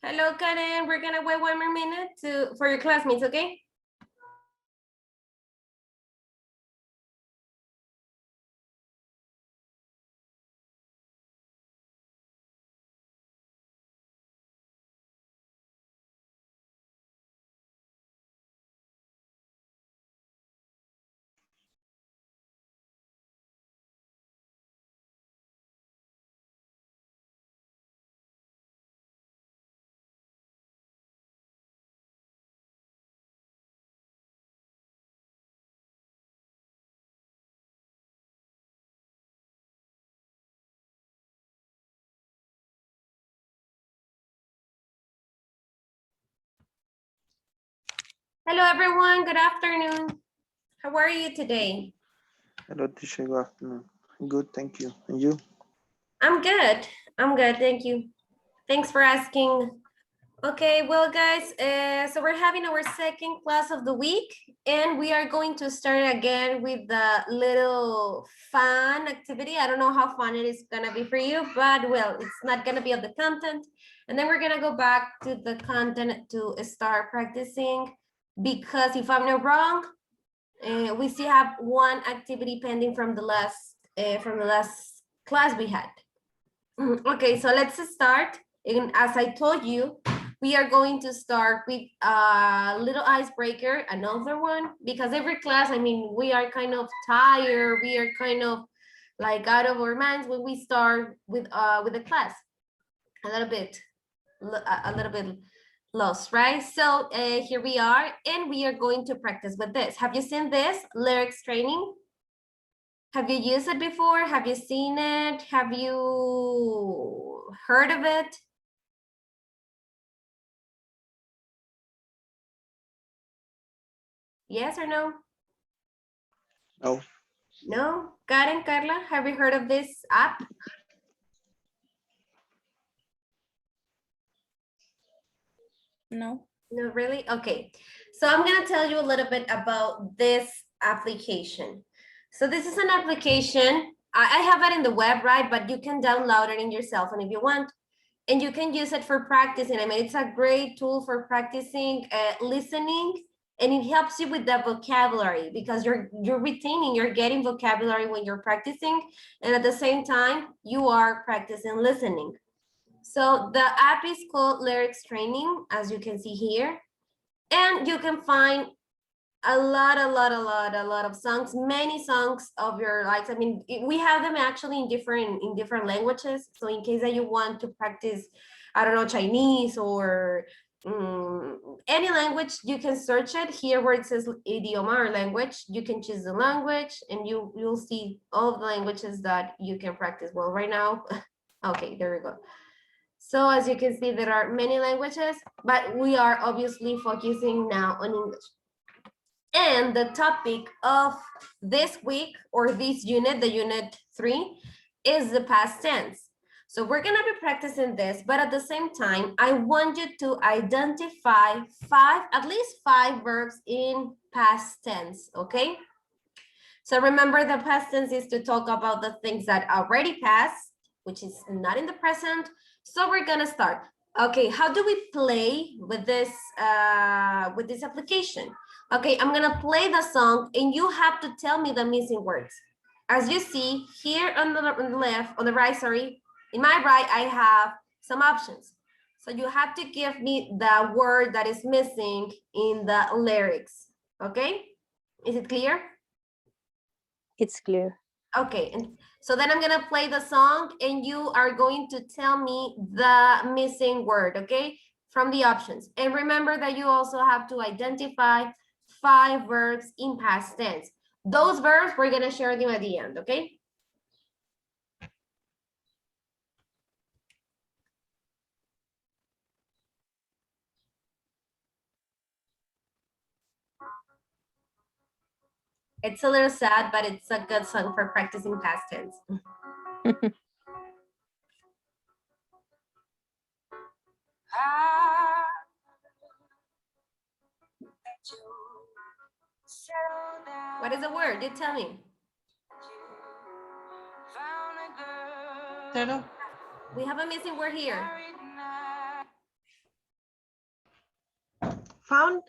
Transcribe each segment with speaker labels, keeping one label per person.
Speaker 1: Hello, Karen. We're gonna wait 1 more minute for your classmates, okay? Hello, everyone. Good afternoon. How are you today?
Speaker 2: Hello, teacher. Good afternoon. Good, thank you. And you?
Speaker 1: I'm good. I'm good. Thank you. Thanks for asking. Okay, well, guys, so we're having our second class of the week, and we are going to start again with the little fun activity. I don't know how fun it is gonna be for you, but well, it's not gonna be of the content. And then we're gonna go back to the content to start practicing, because if I'm not wrong, we still have one activity pending from the last class we had. Okay, so let's start. And as I told you, we are going to start with a little icebreaker, another one, because every class, I mean, we are kind of tired, we are kind of like out of our minds when we start with the class, a little bit lost, right? So here we are, and we are going to practice with this. Have you seen this lyrics training? Have you used it before? Have you seen it? Have you heard of it? Yes or no?
Speaker 2: No.
Speaker 1: No? Karen, Carla, have you heard of this app?
Speaker 3: No.
Speaker 1: No, really? Okay. So I'm going to tell you a little bit about this application. So this is an application. I have it in the web, right? But you can download it in your cell phone if you want. And you can use it for practicing. I mean, it's a great tool for practicing listening, and it helps you with the vocabulary because you're retaining, you're getting vocabulary when you're practicing, and at the same time, you are practicing listening. So the app is called Lyrics Training, as you can see here, and you can find a lot of songs, many songs of your likes. I mean, we have them actually in different languages. So in case that you want to practice, I don't know, Chinese or any language, you can search it here where it says idioma or language. You can choose the language, and you'll see all the languages that you can practice. Well, right now, okay, there we go. So as you can see, there are many languages, but we are obviously focusing now on English. And the topic of this week or this unit, the unit 3, is the past tense. So we're gonna be practicing this, but at the same time, I want you to identify at least five verbs in past tense, okay? So remember, the past tense is to talk about the things that already passed, which is not in the present. So we're gonna start. Okay, how do we play with this application? Okay, I'm gonna play the song and you have to tell me the missing words. As you see here on the left, on the right, sorry, in my right, I have some options. So you have to give me the word that is missing in the lyrics, okay? Is it clear?
Speaker 3: It's clear.
Speaker 1: Okay, and so then I'm gonna play the song and you are going to tell me the missing word, okay? From the options. And remember that you also have to identify 5 verbs in past tense. Those verbs, we're gonna share them at the end, okay? It's a little sad, but it's a good song for practicing past tense. What is the word? You tell me.
Speaker 4: Zero.
Speaker 1: We have a missing word here. Found?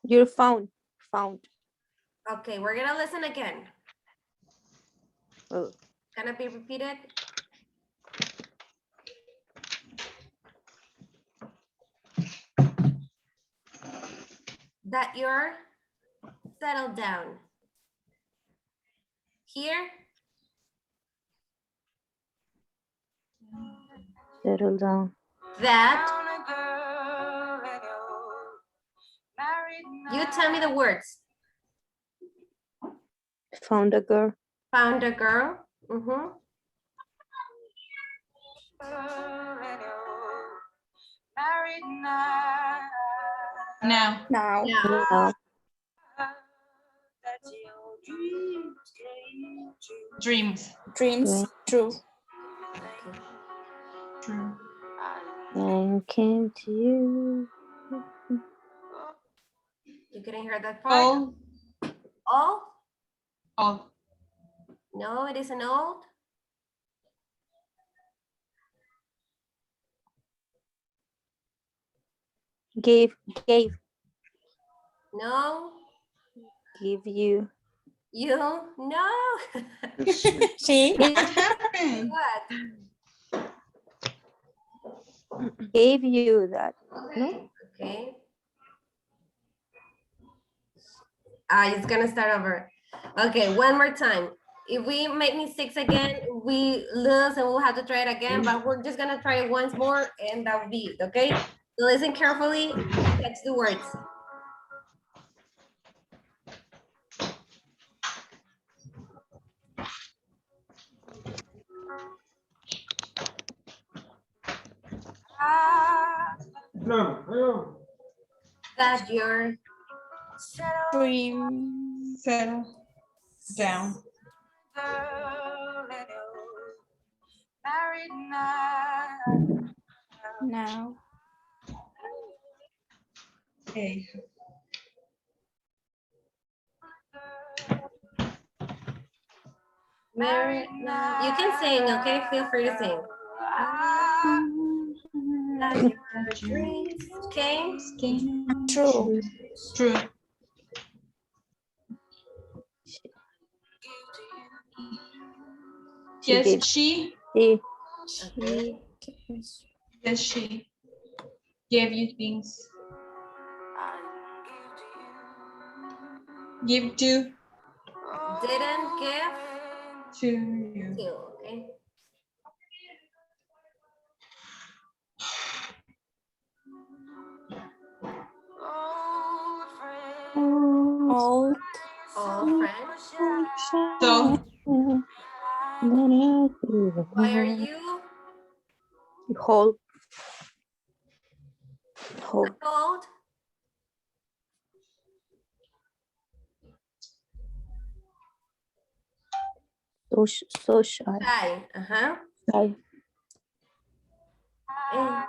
Speaker 3: You're found. Found.
Speaker 1: Okay, we're gonna listen again.
Speaker 3: Oh,
Speaker 1: Can it be repeated? That you're settled down. Here,
Speaker 3: settle down.
Speaker 1: that. You tell me the words.
Speaker 3: Found a girl.
Speaker 1: Found a girl. Mm-hmm.
Speaker 4: Now.
Speaker 3: Now.
Speaker 1: Yeah.
Speaker 3: Now.
Speaker 4: Dreams.
Speaker 3: Dreams. True.
Speaker 4: True.
Speaker 3: And came to you.
Speaker 1: You couldn't hear that part?
Speaker 4: All.
Speaker 1: All?
Speaker 4: All.
Speaker 1: No, it isn't old.
Speaker 3: Gave.
Speaker 1: No.
Speaker 3: Give you.
Speaker 1: You? No.
Speaker 2: Yes,
Speaker 3: See?
Speaker 4: What happened?
Speaker 1: What?
Speaker 3: Gave you that. No?
Speaker 1: Okay. It's gonna start over. Okay, one more time. If we make mistakes again, we lose and we'll have to try it again, but we're just gonna try it once more and that will be it, okay? So listen carefully, catch the words. That your
Speaker 3: Dream.
Speaker 4: Settle down.
Speaker 3: Now.
Speaker 4: Okay.
Speaker 1: married now. You can sing, okay? Feel free to sing. That your dreams came.
Speaker 3: True.
Speaker 4: True.
Speaker 3: She
Speaker 4: Yes, she.
Speaker 3: She.
Speaker 1: Okay.
Speaker 4: Yes, she gave you things. Give to
Speaker 1: Didn't give
Speaker 4: you.
Speaker 1: to, okay?
Speaker 3: All.
Speaker 1: All friends.
Speaker 4: So
Speaker 1: Why are you
Speaker 3: Hold. Hold.
Speaker 1: cold?
Speaker 3: So shy.
Speaker 1: Shy. Uh-huh.
Speaker 3: Shy.
Speaker 1: Eh,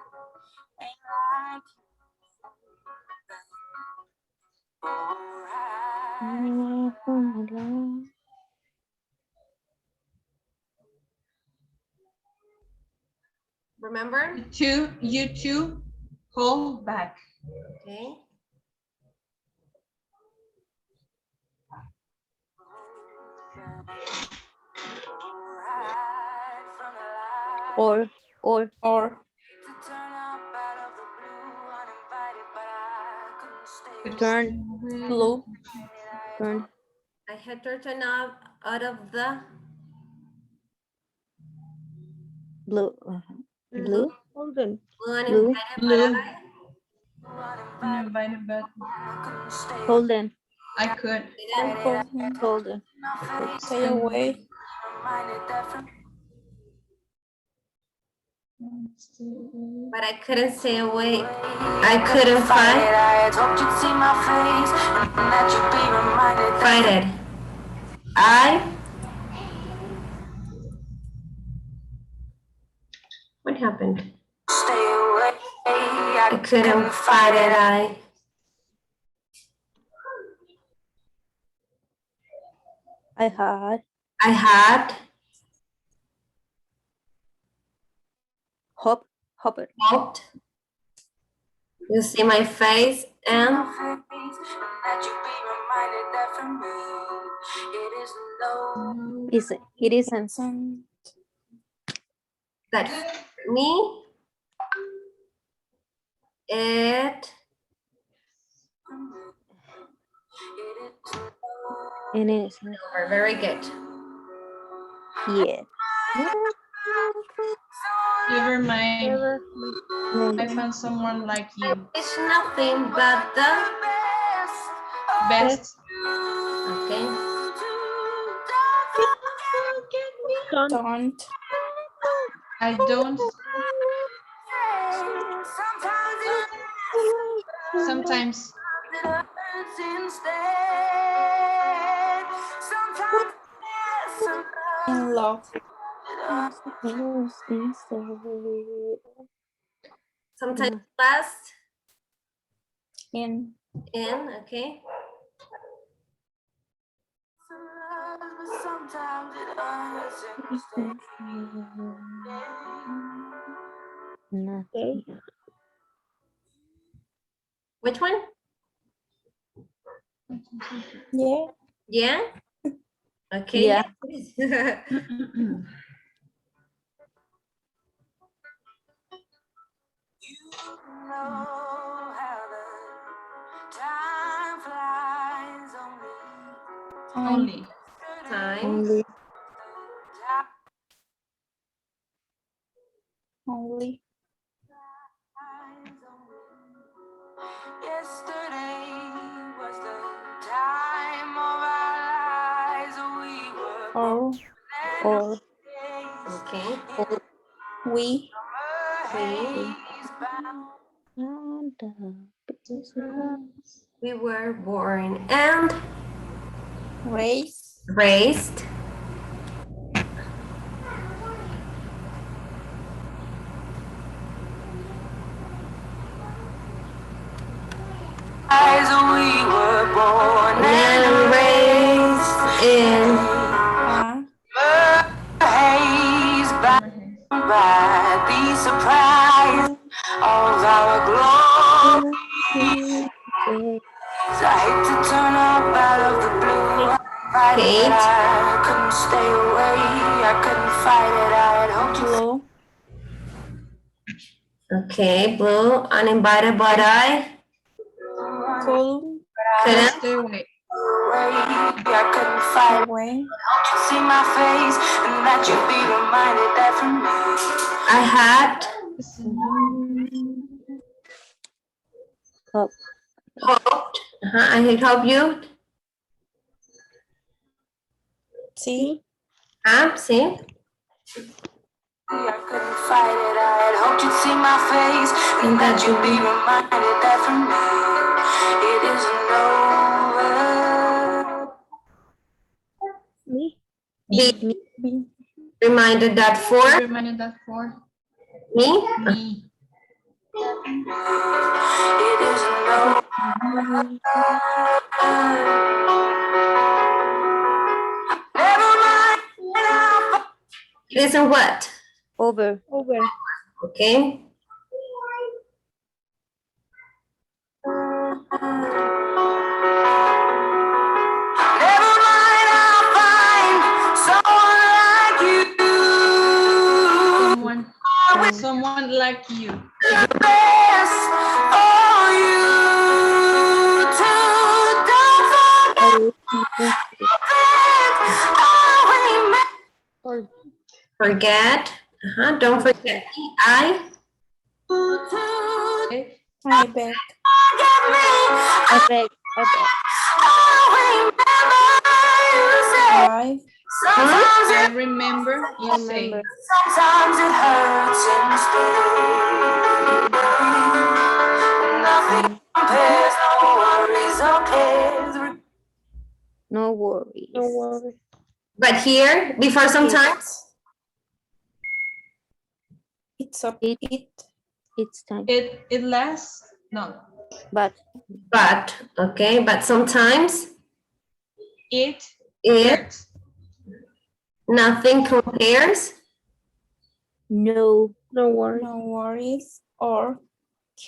Speaker 1: Remember?
Speaker 4: you two hold back.
Speaker 1: Okay.
Speaker 3: Or. Turn. Blue. Turn.
Speaker 1: I had to turn out of the
Speaker 3: Blue. Blue. Hold on.
Speaker 1: uninvited,
Speaker 4: Blue.
Speaker 1: but
Speaker 4: Uninvited, but
Speaker 3: Hold on.
Speaker 4: I could.
Speaker 1: didn't.
Speaker 3: Hold on.
Speaker 4: Stay away.
Speaker 1: But I couldn't stay away. I couldn't fight it. What happened? I couldn't fight it.
Speaker 3: I had. Hoped.
Speaker 1: Hoped You see my face and
Speaker 3: It isn't.
Speaker 1: that me. It
Speaker 3: It is.
Speaker 1: are very good.
Speaker 3: Yeah.
Speaker 4: Never mind.
Speaker 3: Never.
Speaker 4: I found someone like you.
Speaker 1: It's nothing but the
Speaker 4: Best.
Speaker 1: okay.
Speaker 3: Don't.
Speaker 4: I don't. Sometimes. In love.
Speaker 1: Sometimes last
Speaker 4: In.
Speaker 1: okay.
Speaker 3: Nothing.
Speaker 1: Which one?
Speaker 4: Yeah.
Speaker 1: Yeah. Okay.
Speaker 3: Yeah.
Speaker 1: Yes.
Speaker 4: Only.
Speaker 1: Time.
Speaker 3: Only.
Speaker 4: Only. Or.
Speaker 3: Or.
Speaker 1: Okay.
Speaker 4: We.
Speaker 1: We were born and
Speaker 4: Race.
Speaker 1: raised.
Speaker 5: We were born
Speaker 1: And raised in
Speaker 5: haze by the surprise of our glory. I hate to turn up out of the blue. I couldn't stay away. I couldn't fight it. I had hoped to.
Speaker 4: Blue.
Speaker 1: okay, blue, uninvited, but I couldn't.
Speaker 4: Stay away.
Speaker 5: I couldn't fight it.
Speaker 4: Away.
Speaker 5: Hoped you'd see my face and that you'd be reminded that from me.
Speaker 1: I had
Speaker 3: Hope.
Speaker 1: hoped. I had hoped you.
Speaker 4: See.
Speaker 1: See?
Speaker 5: I couldn't fight it. I had hoped you'd see my face and that you'd be reminded that from me it isn't over.
Speaker 3: Me.
Speaker 1: Be reminded that for
Speaker 4: Reminded that for
Speaker 1: me.
Speaker 4: me.
Speaker 5: It isn't over. Never mind.
Speaker 1: It isn't what?
Speaker 3: Over.
Speaker 1: Okay.
Speaker 5: Never mind. I'll find someone like you.
Speaker 4: Someone like you.
Speaker 5: The best for you to don't
Speaker 1: Forget. Don't forget me. I
Speaker 4: I beg.
Speaker 3: I beg.
Speaker 4: I remember you say.
Speaker 5: Sometimes it hurts instead. Nothing compares, no worries or cares.
Speaker 1: but here before sometimes.
Speaker 4: It's up.
Speaker 3: It's time.
Speaker 4: It lasts. No.
Speaker 3: But
Speaker 1: Okay, but sometimes
Speaker 4: It
Speaker 1: it nothing compares.
Speaker 3: no.
Speaker 4: no worries or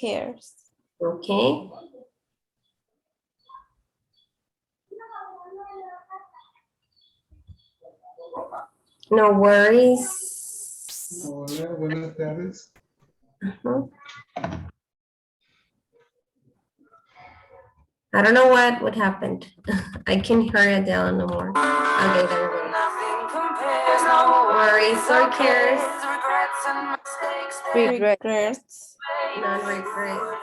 Speaker 4: cares.
Speaker 1: Okay. No worries.
Speaker 6: Hola, buenas tardes.
Speaker 1: Mhm. I don't know what happened. I can't hear Adele no more. Okay, there we go.
Speaker 5: Nothing compares, no
Speaker 1: Worries or cares.
Speaker 5: regrets and mistakes.
Speaker 3: Regret.
Speaker 4: Regrets.
Speaker 1: None regrets.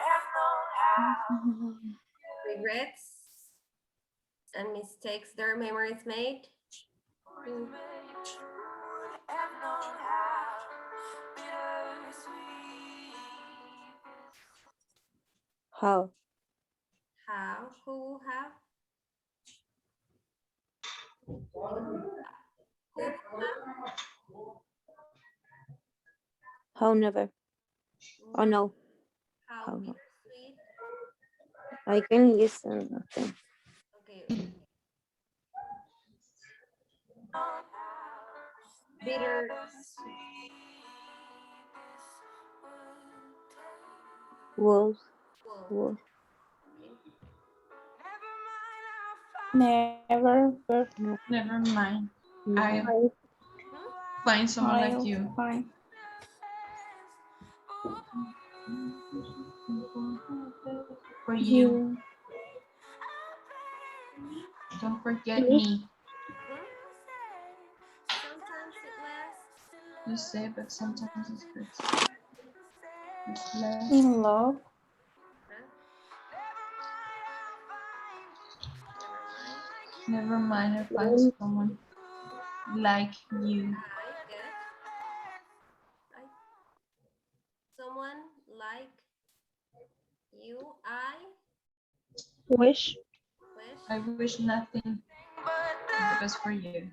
Speaker 1: Regrets and mistakes their memories made. Mm.
Speaker 3: How?
Speaker 1: How? Who have? Who have?
Speaker 3: How never? Oh no,
Speaker 1: How
Speaker 3: How?
Speaker 1: bittersweet.
Speaker 3: I can listen. Okay.
Speaker 1: Okay. Bitter.
Speaker 3: Wolf.
Speaker 1: Wolf.
Speaker 3: Wolf.
Speaker 4: Never.
Speaker 3: No.
Speaker 4: Never mind.
Speaker 3: No.
Speaker 4: I'll find someone like
Speaker 7: I'll
Speaker 4: you.
Speaker 7: find.
Speaker 4: For you.
Speaker 7: You.
Speaker 4: Don't forget
Speaker 3: Me?
Speaker 4: me.
Speaker 1: Sometimes it lasts.
Speaker 4: You say, but sometimes it hurts. It's less.
Speaker 7: In love.
Speaker 4: Never mind, I'll find someone like you.
Speaker 1: I get. Someone like you. I
Speaker 3: Wish.
Speaker 1: wish.
Speaker 4: I wish nothing but the best for you.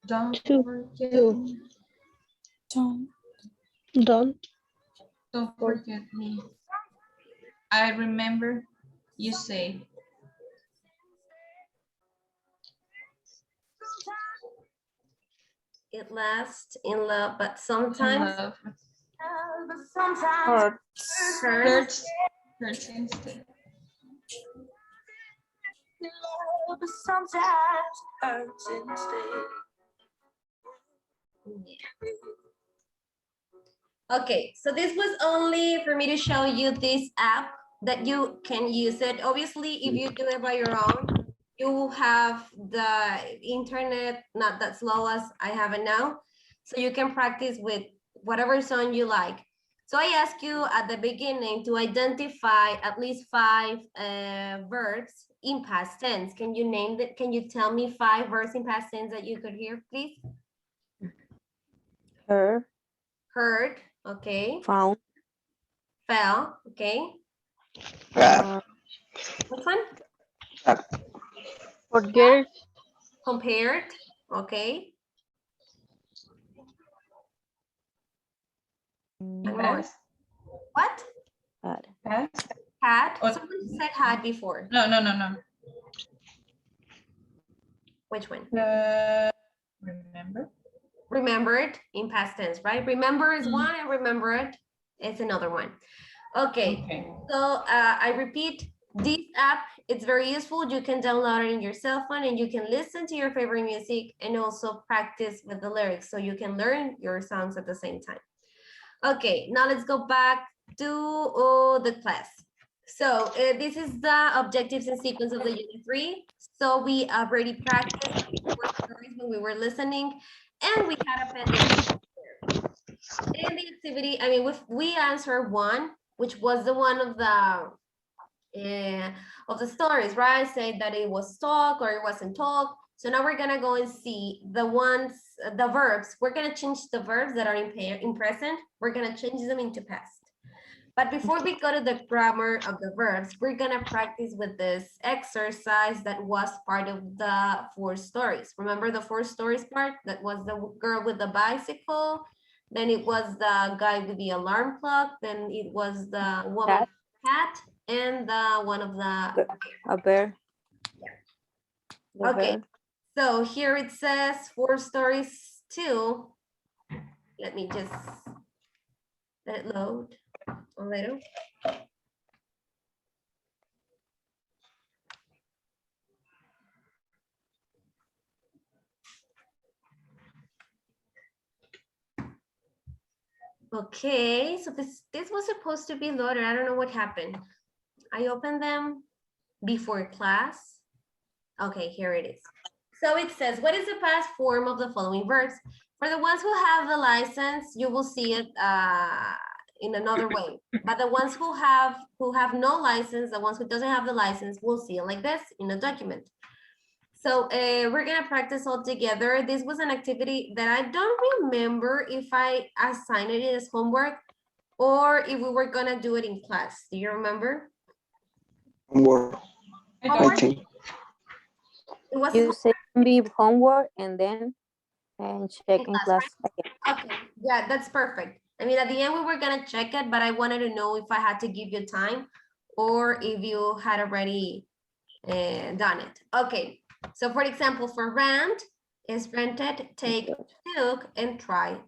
Speaker 4: Don't
Speaker 3: Two.
Speaker 4: forget
Speaker 3: Two.
Speaker 4: me.
Speaker 7: Don't.
Speaker 4: Don't forget me. I remember you say.
Speaker 1: It lasts in love, but
Speaker 4: In
Speaker 1: sometimes
Speaker 4: love.
Speaker 7: Hurt.
Speaker 1: hurts.
Speaker 4: Hurts instead.
Speaker 5: But sometimes hurts instead.
Speaker 1: Okay, so this was only for me to show you this app that you can use it. Obviously, if you do it by your own, you will have the internet not that slow as I have it now. So you can practice with whatever song you like. So I ask you at the beginning to identify at least 5 verbs in past tense. Can you name it? Can you tell me 5 verbs in past tense that you could hear, please?
Speaker 3: Her.
Speaker 1: Heard, okay.
Speaker 3: Found.
Speaker 1: Fell, okay.
Speaker 3: Uh,
Speaker 1: Which one?
Speaker 3: forget.
Speaker 1: Compared, okay. And more.
Speaker 4: Past.
Speaker 1: What?
Speaker 3: Had.
Speaker 4: Past.
Speaker 1: Had.
Speaker 4: Oh.
Speaker 1: Someone said had before.
Speaker 4: No.
Speaker 1: Which one?
Speaker 4: Remember?
Speaker 1: Remembered in past tense, right? Remember is one and remember it is another one. Okay.
Speaker 4: Okay.
Speaker 1: So I repeat, this app, it's very useful. You can download it in your cell phone and you can listen to your favorite music and also practice with the lyrics so you can learn your songs at the same time. Okay, now let's go back to the class. So this is the objectives and sequence of the unit 3. So we already practiced when we were listening and we had a pen. In the activity, I mean, we answered one, which was the one of the stories, right? Say that it was talk or it wasn't talk. So now we're gonna go and see the ones, the verbs. We're gonna change the verbs that are in present. We're gonna change them into past. But before we go to the grammar of the verbs, we're gonna practice with this exercise that was part of the 4 stories. Remember the 4 stories part? That was the girl with the bicycle, then it was the guy with the alarm clock, then it was the woman cat, and the one of the
Speaker 3: A bear. The
Speaker 1: okay.
Speaker 3: bear.
Speaker 1: So here it says 4 stories too. Let me just Let it load a little. Okay, so this was supposed to be loaded. I don't know what happened. I opened them before class. Okay, here it is. So it says, what is the past form of the following verbs? For the ones who have the license, you will see it in another way. But the ones who have no license, the ones who doesn't have the license, will see it like this in a document. So we're gonna practice all together. This was an activity that I don't remember if I assigned it as homework or if we were gonna do it in class. Do you remember?
Speaker 2: Homework, I
Speaker 1: Homework?
Speaker 2: think.
Speaker 1: It was
Speaker 3: You say be homework and then check in
Speaker 1: class,
Speaker 3: class again.
Speaker 1: okay, yeah, that's perfect. I mean, at the end we were gonna check it, but I wanted to know if I had to give you time or if you had already done it. Okay, so for example, for rent is rented, take, took, and tried.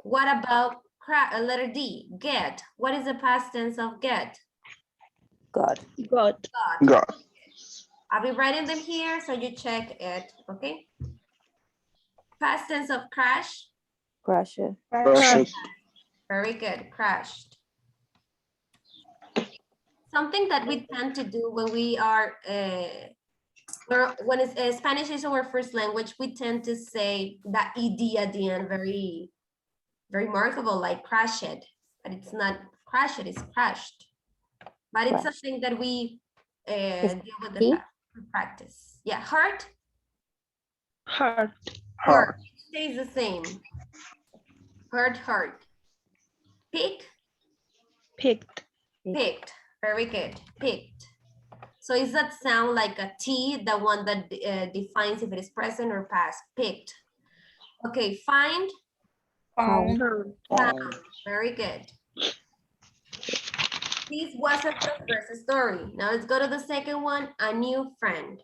Speaker 1: What about letter D, get? What is the past tense of get?
Speaker 3: Got.
Speaker 1: Got.
Speaker 2: Got.
Speaker 1: I'll be writing them here, so you check it, okay? Past tense of crash.
Speaker 3: Crash it.
Speaker 2: Crashed.
Speaker 1: Very good, crashed. Something that we tend to do when we are, when Spanish is our first language, we tend to say that ED at the end, very remarkable, like crash it, but it's not crash it, it's crashed. But it's
Speaker 3: Crash.
Speaker 1: something that we deal with
Speaker 3: T?
Speaker 1: the practice. Yeah, heart.
Speaker 6: Heart.
Speaker 2: Heart.
Speaker 1: It stays the same. Heart. Pick.
Speaker 6: Picked.
Speaker 1: Picked. Very good. Picked. So is that sound like a T, the one that defines if it is present or past? Picked. Okay, find.
Speaker 3: Found.
Speaker 1: Found. Very good. This wasn't the first story. Now let's go to the second one, a new friend.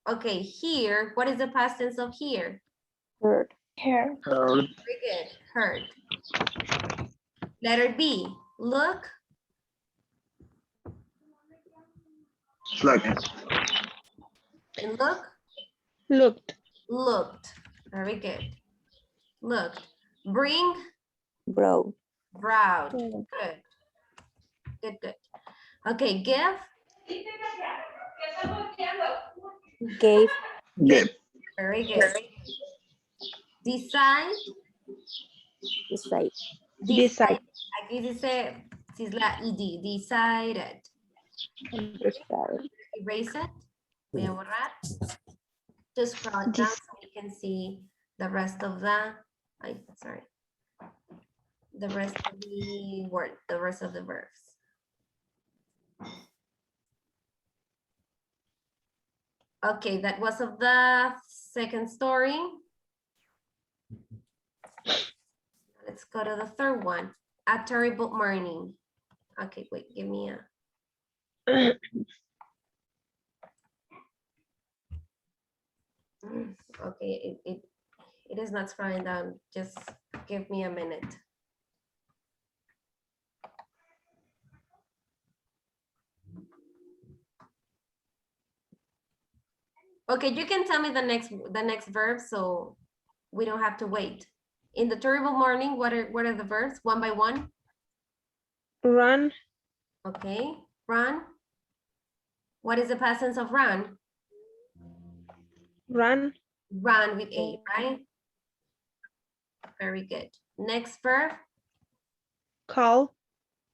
Speaker 1: Okay, here, what is the past tense of here?
Speaker 3: Heard.
Speaker 2: Heard.
Speaker 1: Very good, heard. Letter B, look.
Speaker 2: Look.
Speaker 1: And look,
Speaker 6: Looked.
Speaker 1: looked. Very good. Looked. Bring,
Speaker 3: Bro.
Speaker 1: browed. Good. Good. Okay, give.
Speaker 3: Gave.
Speaker 2: Get.
Speaker 1: Very good. Decide.
Speaker 3: Decide.
Speaker 6: Decide.
Speaker 1: Aquí dice, si es la ed, decided.
Speaker 3: Decide.
Speaker 1: Erase it. Voy a borrar. Just scroll it down so you can see the rest of the, sorry. The rest of the word, the rest of the verbs. Okay, that was of the second story. Let's go to the third one. A terrible morning. Okay, wait, give me a. Okay, it is not scrolling down. Just give me a minute. Okay, you can tell me the next verb so we don't have to wait. In the terrible morning, what are the verbs one by one?
Speaker 6: Run.
Speaker 1: Okay, run. What is the past tense of run?
Speaker 6: Run.
Speaker 1: Run with A, right? Very good. Next verb,
Speaker 6: Call.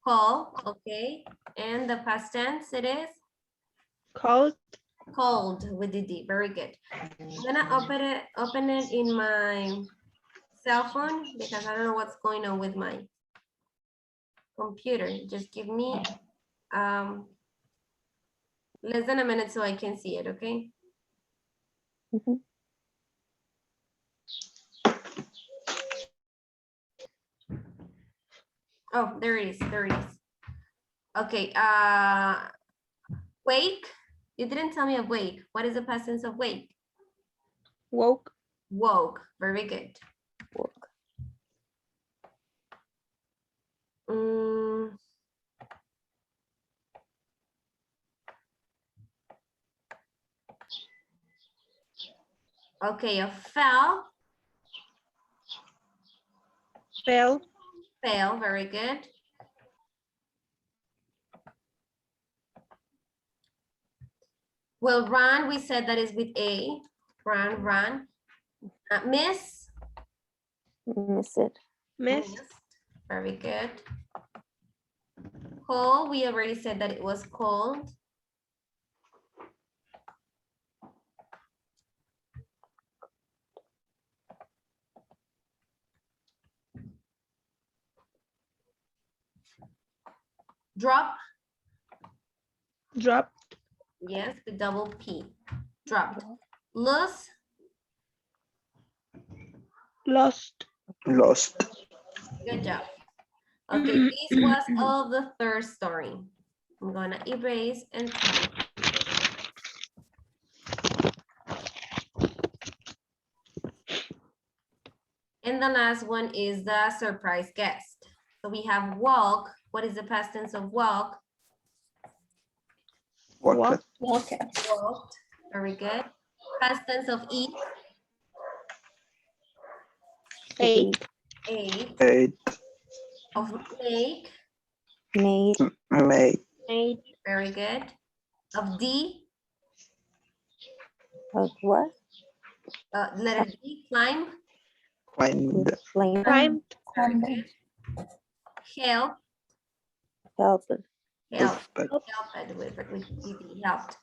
Speaker 1: call, okay. And the past tense, it is?
Speaker 6: Called.
Speaker 1: Called with the D, very good. I'm gonna open it in my cell phone because I don't know what's going on with my computer. Just give me less than a minute so I can see it, okay?
Speaker 3: Mhm.
Speaker 1: Oh, there it is, Okay, wake. You didn't tell me of wake. What is the past tense of wake?
Speaker 6: Woke.
Speaker 1: Woke, very good.
Speaker 3: Work.
Speaker 1: Mm. Okay, fell,
Speaker 6: Fell.
Speaker 1: fell, very good. Well, run, we said that is with A. Run, run. Miss,
Speaker 3: Miss it.
Speaker 6: Miss.
Speaker 1: missed. Very good. Call, we already said that it was called. Drop,
Speaker 6: Dropped.
Speaker 1: yes, the double P. Dropped. Lose,
Speaker 6: Lost.
Speaker 2: Lost.
Speaker 1: good job. Okay, this was all the third story. I'm gonna erase and type. And the last one is the surprise guest. So we have walk. What is the past tense of walk?
Speaker 2: Walked.
Speaker 1: Walked. Very good. Past tense of eat.
Speaker 6: Ate.
Speaker 1: Ate.
Speaker 2: Ate.
Speaker 1: Of make.
Speaker 3: Made.
Speaker 2: Made.
Speaker 6: Made.
Speaker 1: Very good. Of D.
Speaker 3: Of what?
Speaker 1: Letter D. Climb.
Speaker 2: Climbed.
Speaker 3: Flame.
Speaker 6: Climbed.
Speaker 1: Very good. Help.
Speaker 3: Helper.
Speaker 1: Help.
Speaker 2: But
Speaker 1: Helped with D, helped.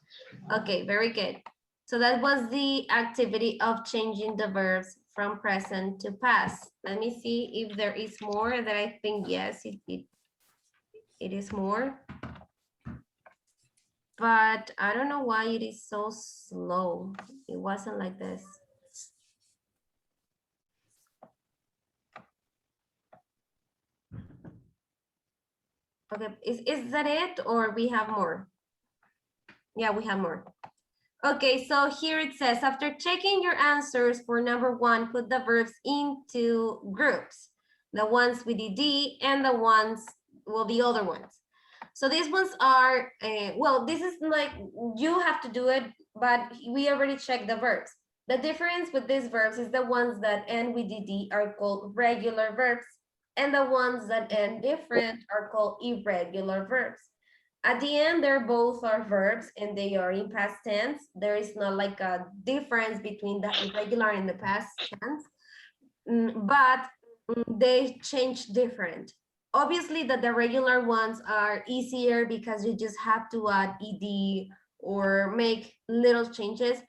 Speaker 1: Okay, very good. So that was the activity of changing the verbs from present to past. Let me see if there is more that I think, yes, it is more. But I don't know why it is so slow. It wasn't like this. Okay, is that it or we have more? Yeah, we have more. Okay, so here it says, after checking your answers for number 1, put the verbs into groups. The ones with the D and the ones, well, the other ones. So these ones are, well, this is like, you have to do it, but we already checked the verbs. The difference with these verbs is the ones that end with the D are called regular verbs, and the ones that end different are called irregular verbs. At the end, they're both are verbs and they are in past tense. There is not like a difference between the irregular and the past tense, but they change different. Obviously that the regular ones are easier because you just have to add ed or make little changes.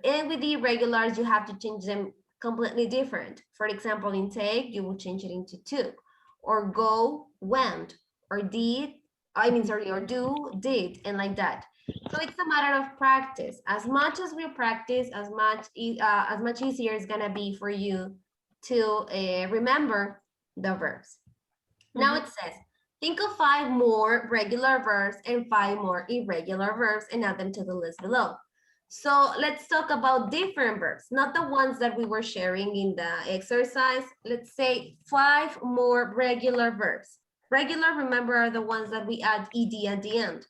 Speaker 1: And with the irregulars, you have to change them completely different. For example, in take, you will change it into to, or go, went, or did, or do, did, and like that. So it's a matter of practice. As much as we practice, as much easier it's gonna be for you to remember the verbs. Now it says, think of 5 more regular verbs and 5 more irregular verbs and add them to the list below. So let's talk about different verbs, not the ones that we were sharing in the exercise. Let's say 5 more regular verbs. Regular, remember, are the ones that we add ed at the end.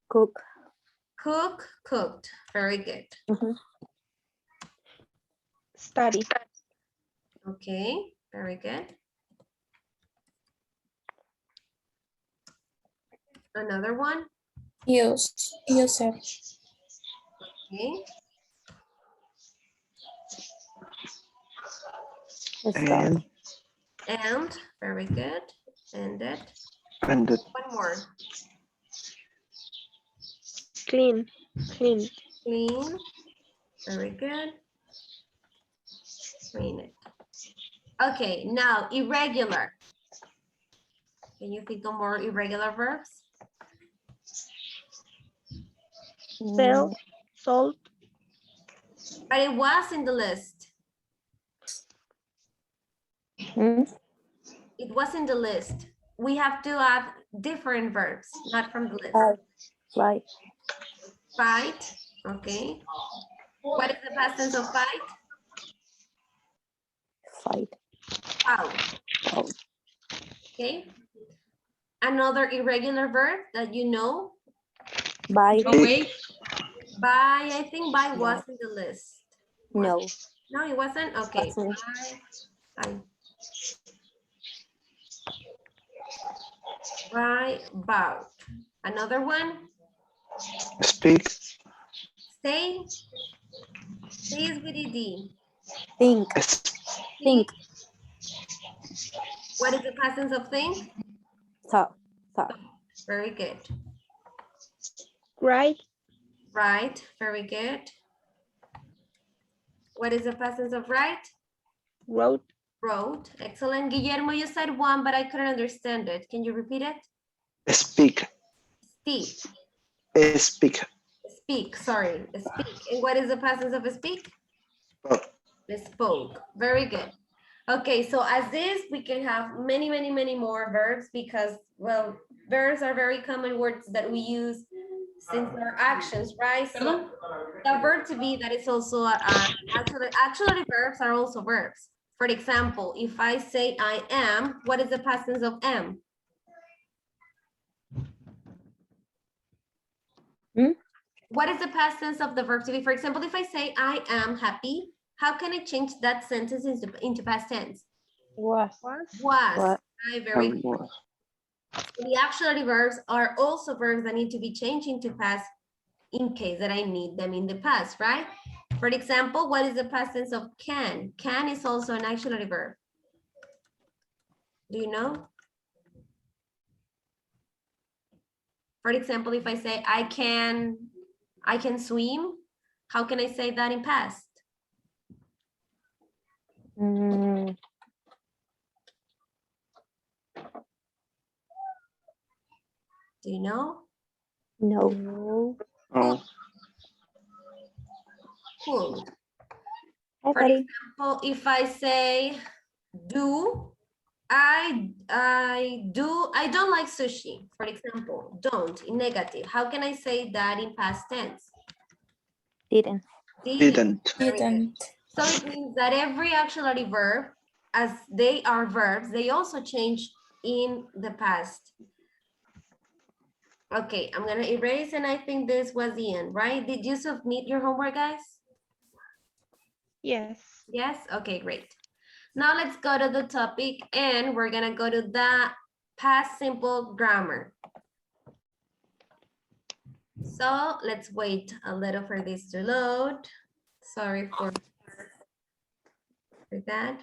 Speaker 3: Cook.
Speaker 1: Cook, cooked. Very good.
Speaker 6: Study.
Speaker 1: Okay, very good. Another one.
Speaker 7: Use it.
Speaker 1: Okay. And very good. Ended.
Speaker 2: And
Speaker 1: One more.
Speaker 6: Clean. Clean.
Speaker 1: Clean. Very good. Clean it. Okay, now irregular. Can you think of more irregular verbs?
Speaker 6: Sell. Sold.
Speaker 1: But it was in the list. It was in the list. We have to add different verbs, not from the list.
Speaker 3: Flight.
Speaker 1: Fight, okay. What is the past tense of fight?
Speaker 3: Fight.
Speaker 1: Out.
Speaker 3: Out.
Speaker 1: Okay. Another irregular verb that you know.
Speaker 3: By,
Speaker 4: Oh, wait.
Speaker 1: By, I think by
Speaker 3: Yeah.
Speaker 1: was in the list.
Speaker 3: no.
Speaker 1: No, it wasn't? Okay.
Speaker 3: Wasn't.
Speaker 1: By. By, about. Another one.
Speaker 2: Speak.
Speaker 1: Stay. Stay is with ED.
Speaker 3: Think, think,
Speaker 1: What is the past tense of think?
Speaker 3: thought, thought.
Speaker 1: Very good.
Speaker 6: Right.
Speaker 1: Right, very good. What is the past tense of right?
Speaker 6: Wrote.
Speaker 1: Wrote. Excellent. Guillermo, you said one, but I couldn't understand it. Can you repeat it?
Speaker 2: Speak.
Speaker 1: Speak.
Speaker 2: Speak.
Speaker 1: Speak, sorry. Speak. And what is the past tense of speak?
Speaker 2: Oh,
Speaker 1: Spoke. Very good. Okay, so as this, we can have many, many, many more verbs because, well, verbs are very common words that we use since they're actions, right? So the verb to be, that is also actually verbs are also verbs. For example, if I say I am, what is the past tense of am? What is the past tense of the verb to be? For example, if I say I am happy, how can I change that sentence into past tense?
Speaker 3: Was.
Speaker 1: Was.
Speaker 3: Was.
Speaker 1: Right, very good.
Speaker 2: was.
Speaker 1: The auxiliary verbs are also verbs that need to be changed into past in case that I need them in the past, right? For example, what is the past tense of can? Can is also an auxiliary verb. Do you know? For example, if I say I can swim, how can I say that in past?
Speaker 3: Mm,
Speaker 1: Do you know?
Speaker 3: no.
Speaker 2: Oh,
Speaker 1: Cool.
Speaker 3: Hi,
Speaker 1: For
Speaker 3: buddy.
Speaker 1: example, if I say do, I don't like sushi, for example, don't in negative. How can I say that in past tense?
Speaker 3: Didn't.
Speaker 2: didn't.
Speaker 1: Very good.
Speaker 7: Didn't.
Speaker 1: So it means that every auxiliary verb, as they are verbs, they also change in the past. Okay, I'm gonna erase, and I think this was the end, right? Did you submit your homework, guys?
Speaker 6: Yes.
Speaker 1: Yes, okay, great. Now let's go to the topic, and we're gonna go to the past simple grammar. So let's wait a little for this to load. Sorry for that.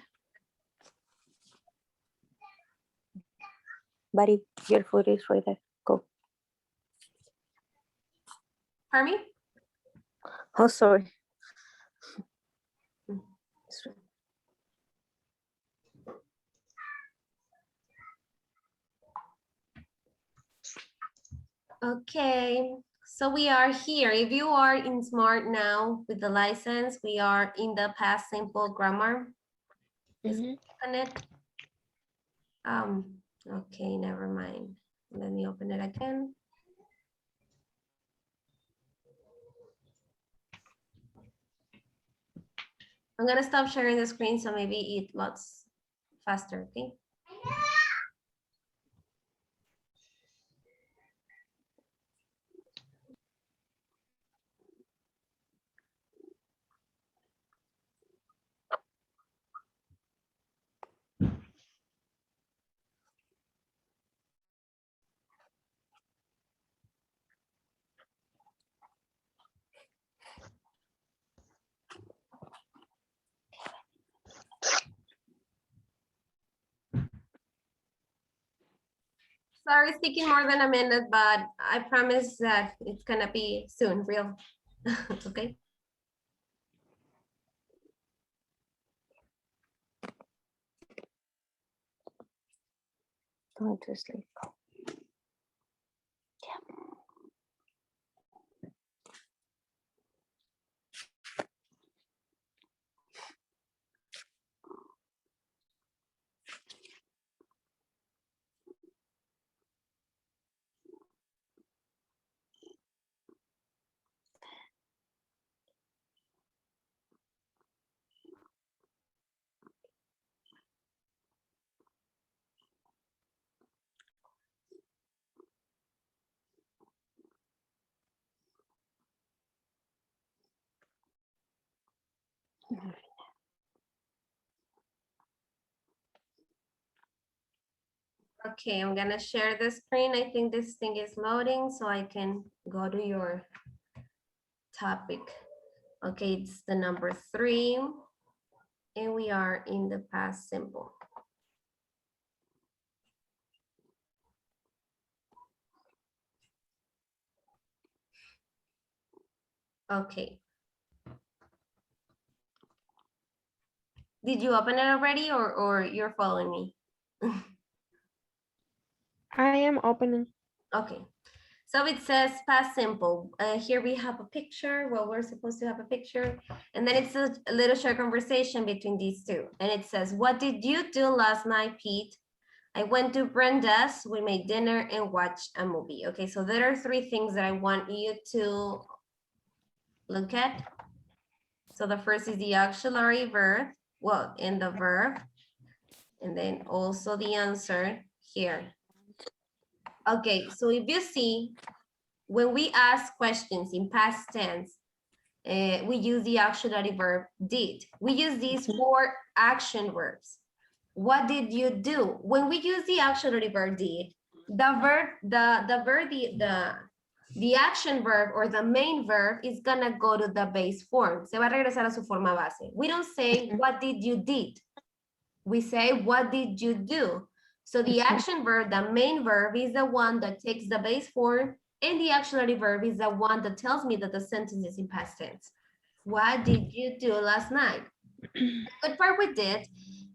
Speaker 3: Buddy, your food is right there. Go.
Speaker 1: Pardon me?
Speaker 3: Oh, sorry.
Speaker 1: Okay, so we are here. If you are in Smart now with the license, we are in the past simple grammar. Just click on it. Okay, never mind. Let me open it again. I'm gonna stop sharing the screen so maybe it loads faster, okay? Sorry, it's taking more than a minute, but I promise that it's gonna be soon, real. Okay.
Speaker 3: Going to sleep.
Speaker 1: Okay, I'm gonna share the screen. I think this thing is loading so I can go to your topic. Okay, it's the number 3 and we are in the past simple. Okay. Did you open it already or you're following me?
Speaker 6: I am opening.
Speaker 1: Okay, so it says past simple. Here we have a picture. Well, we're supposed to have a picture. And then it's a little short conversation between these two. And it says, what did you do last night, Pete? I went to Brenda's, we made dinner and watched a movie. Okay, so there are 3 things that I want you to look at. So the first is the auxiliary verb, well, in the verb, and then also the answer here. Okay, so if you see, when we ask questions in past tense, we use the auxiliary verb did. We use these 4 action verbs. What did you do? When we use the auxiliary verb did, the action verb or the main verb is gonna go to the base form. Se va a regresar a su forma base. We don't say, what did you did? We say, what did you do? So the action verb, the main verb, is the one that takes the base form, and the auxiliary verb is the one that tells me that the sentence is in past tense. What did you do last night? The good part with it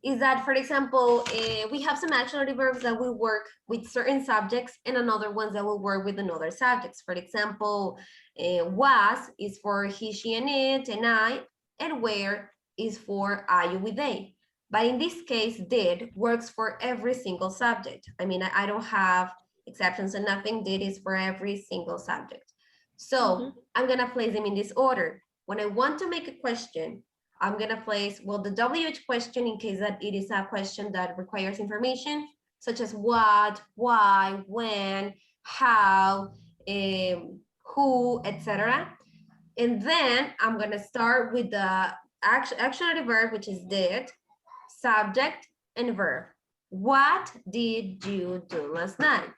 Speaker 1: is that, for example, we have some auxiliary verbs that will work with certain subjects and another ones that will work with another subjects. For example, was is for he, she, and it, and I, and where is for I, you, we, they. But in this case, did works for every single subject. I mean, I don't have exceptions and nothing. Did is for every single subject. So I'm gonna place them in this order. When I want to make a question, I'm gonna place, well, the WH question in case that it is a question that requires information, such as what, why, when, how, who, etc. And then I'm gonna start with the auxiliary verb, which is did, subject, and verb. What did you do last night?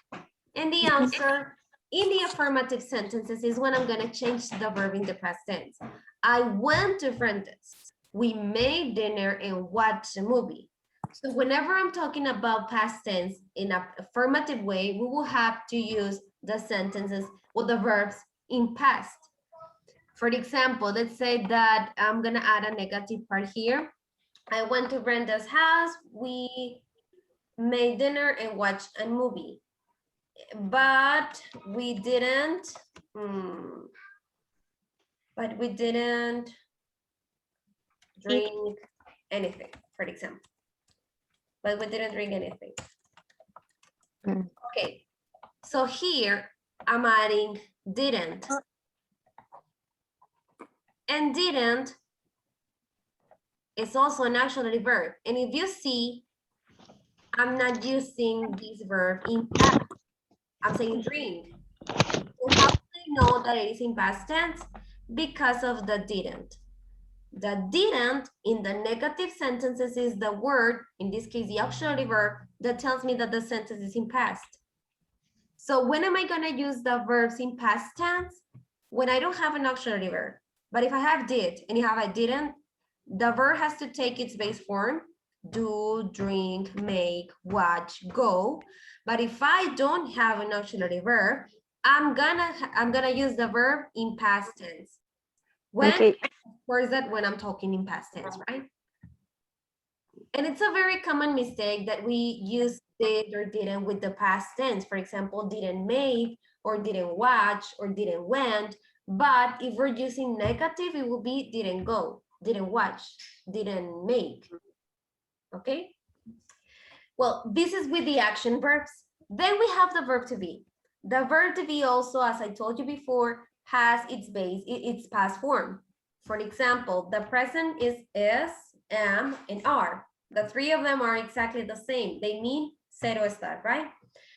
Speaker 1: And the answer in the affirmative sentences is when I'm gonna change the verb in the past tense. I went to Brenda's. We made dinner and watched a movie. So whenever I'm talking about past tense in an affirmative way, we will have to use the sentences or the verbs in past. For example, let's say that I'm gonna add a negative part here. I went to Brenda's house. We made dinner and watched a movie. But we didn't, drink anything, for example. But we didn't drink anything. Okay, so here I'm adding didn't. And didn't is also an auxiliary verb. And if you see, I'm not using this verb in past. I'm saying drink. So how do I know that it is in past tense? Because of the didn't. The didn't in the negative sentences is the word, in this case, the auxiliary verb, that tells me that the sentence is in past. So when am I gonna use the verbs in past tense? When I don't have an auxiliary verb. But if I have did and you have I didn't, the verb has to take its base form, do, drink, make, watch, go. But if I don't have an auxiliary verb, I'm gonna use the verb in past tense. When?
Speaker 3: Okay.
Speaker 1: Of course, that when I'm talking in past tense, right? And it's a very common mistake that we use did or didn't with the past tense. For example, didn't make, or didn't watch, or didn't went. But if we're using negative, it will be didn't go, didn't watch, didn't make. Okay? Well, this is with the action verbs. Then we have the verb to be. The verb to be also, as I told you before, has its base, its past form. For example, the present is, am, and are. The 3 of them are exactly the same. They mean ser o estar, right?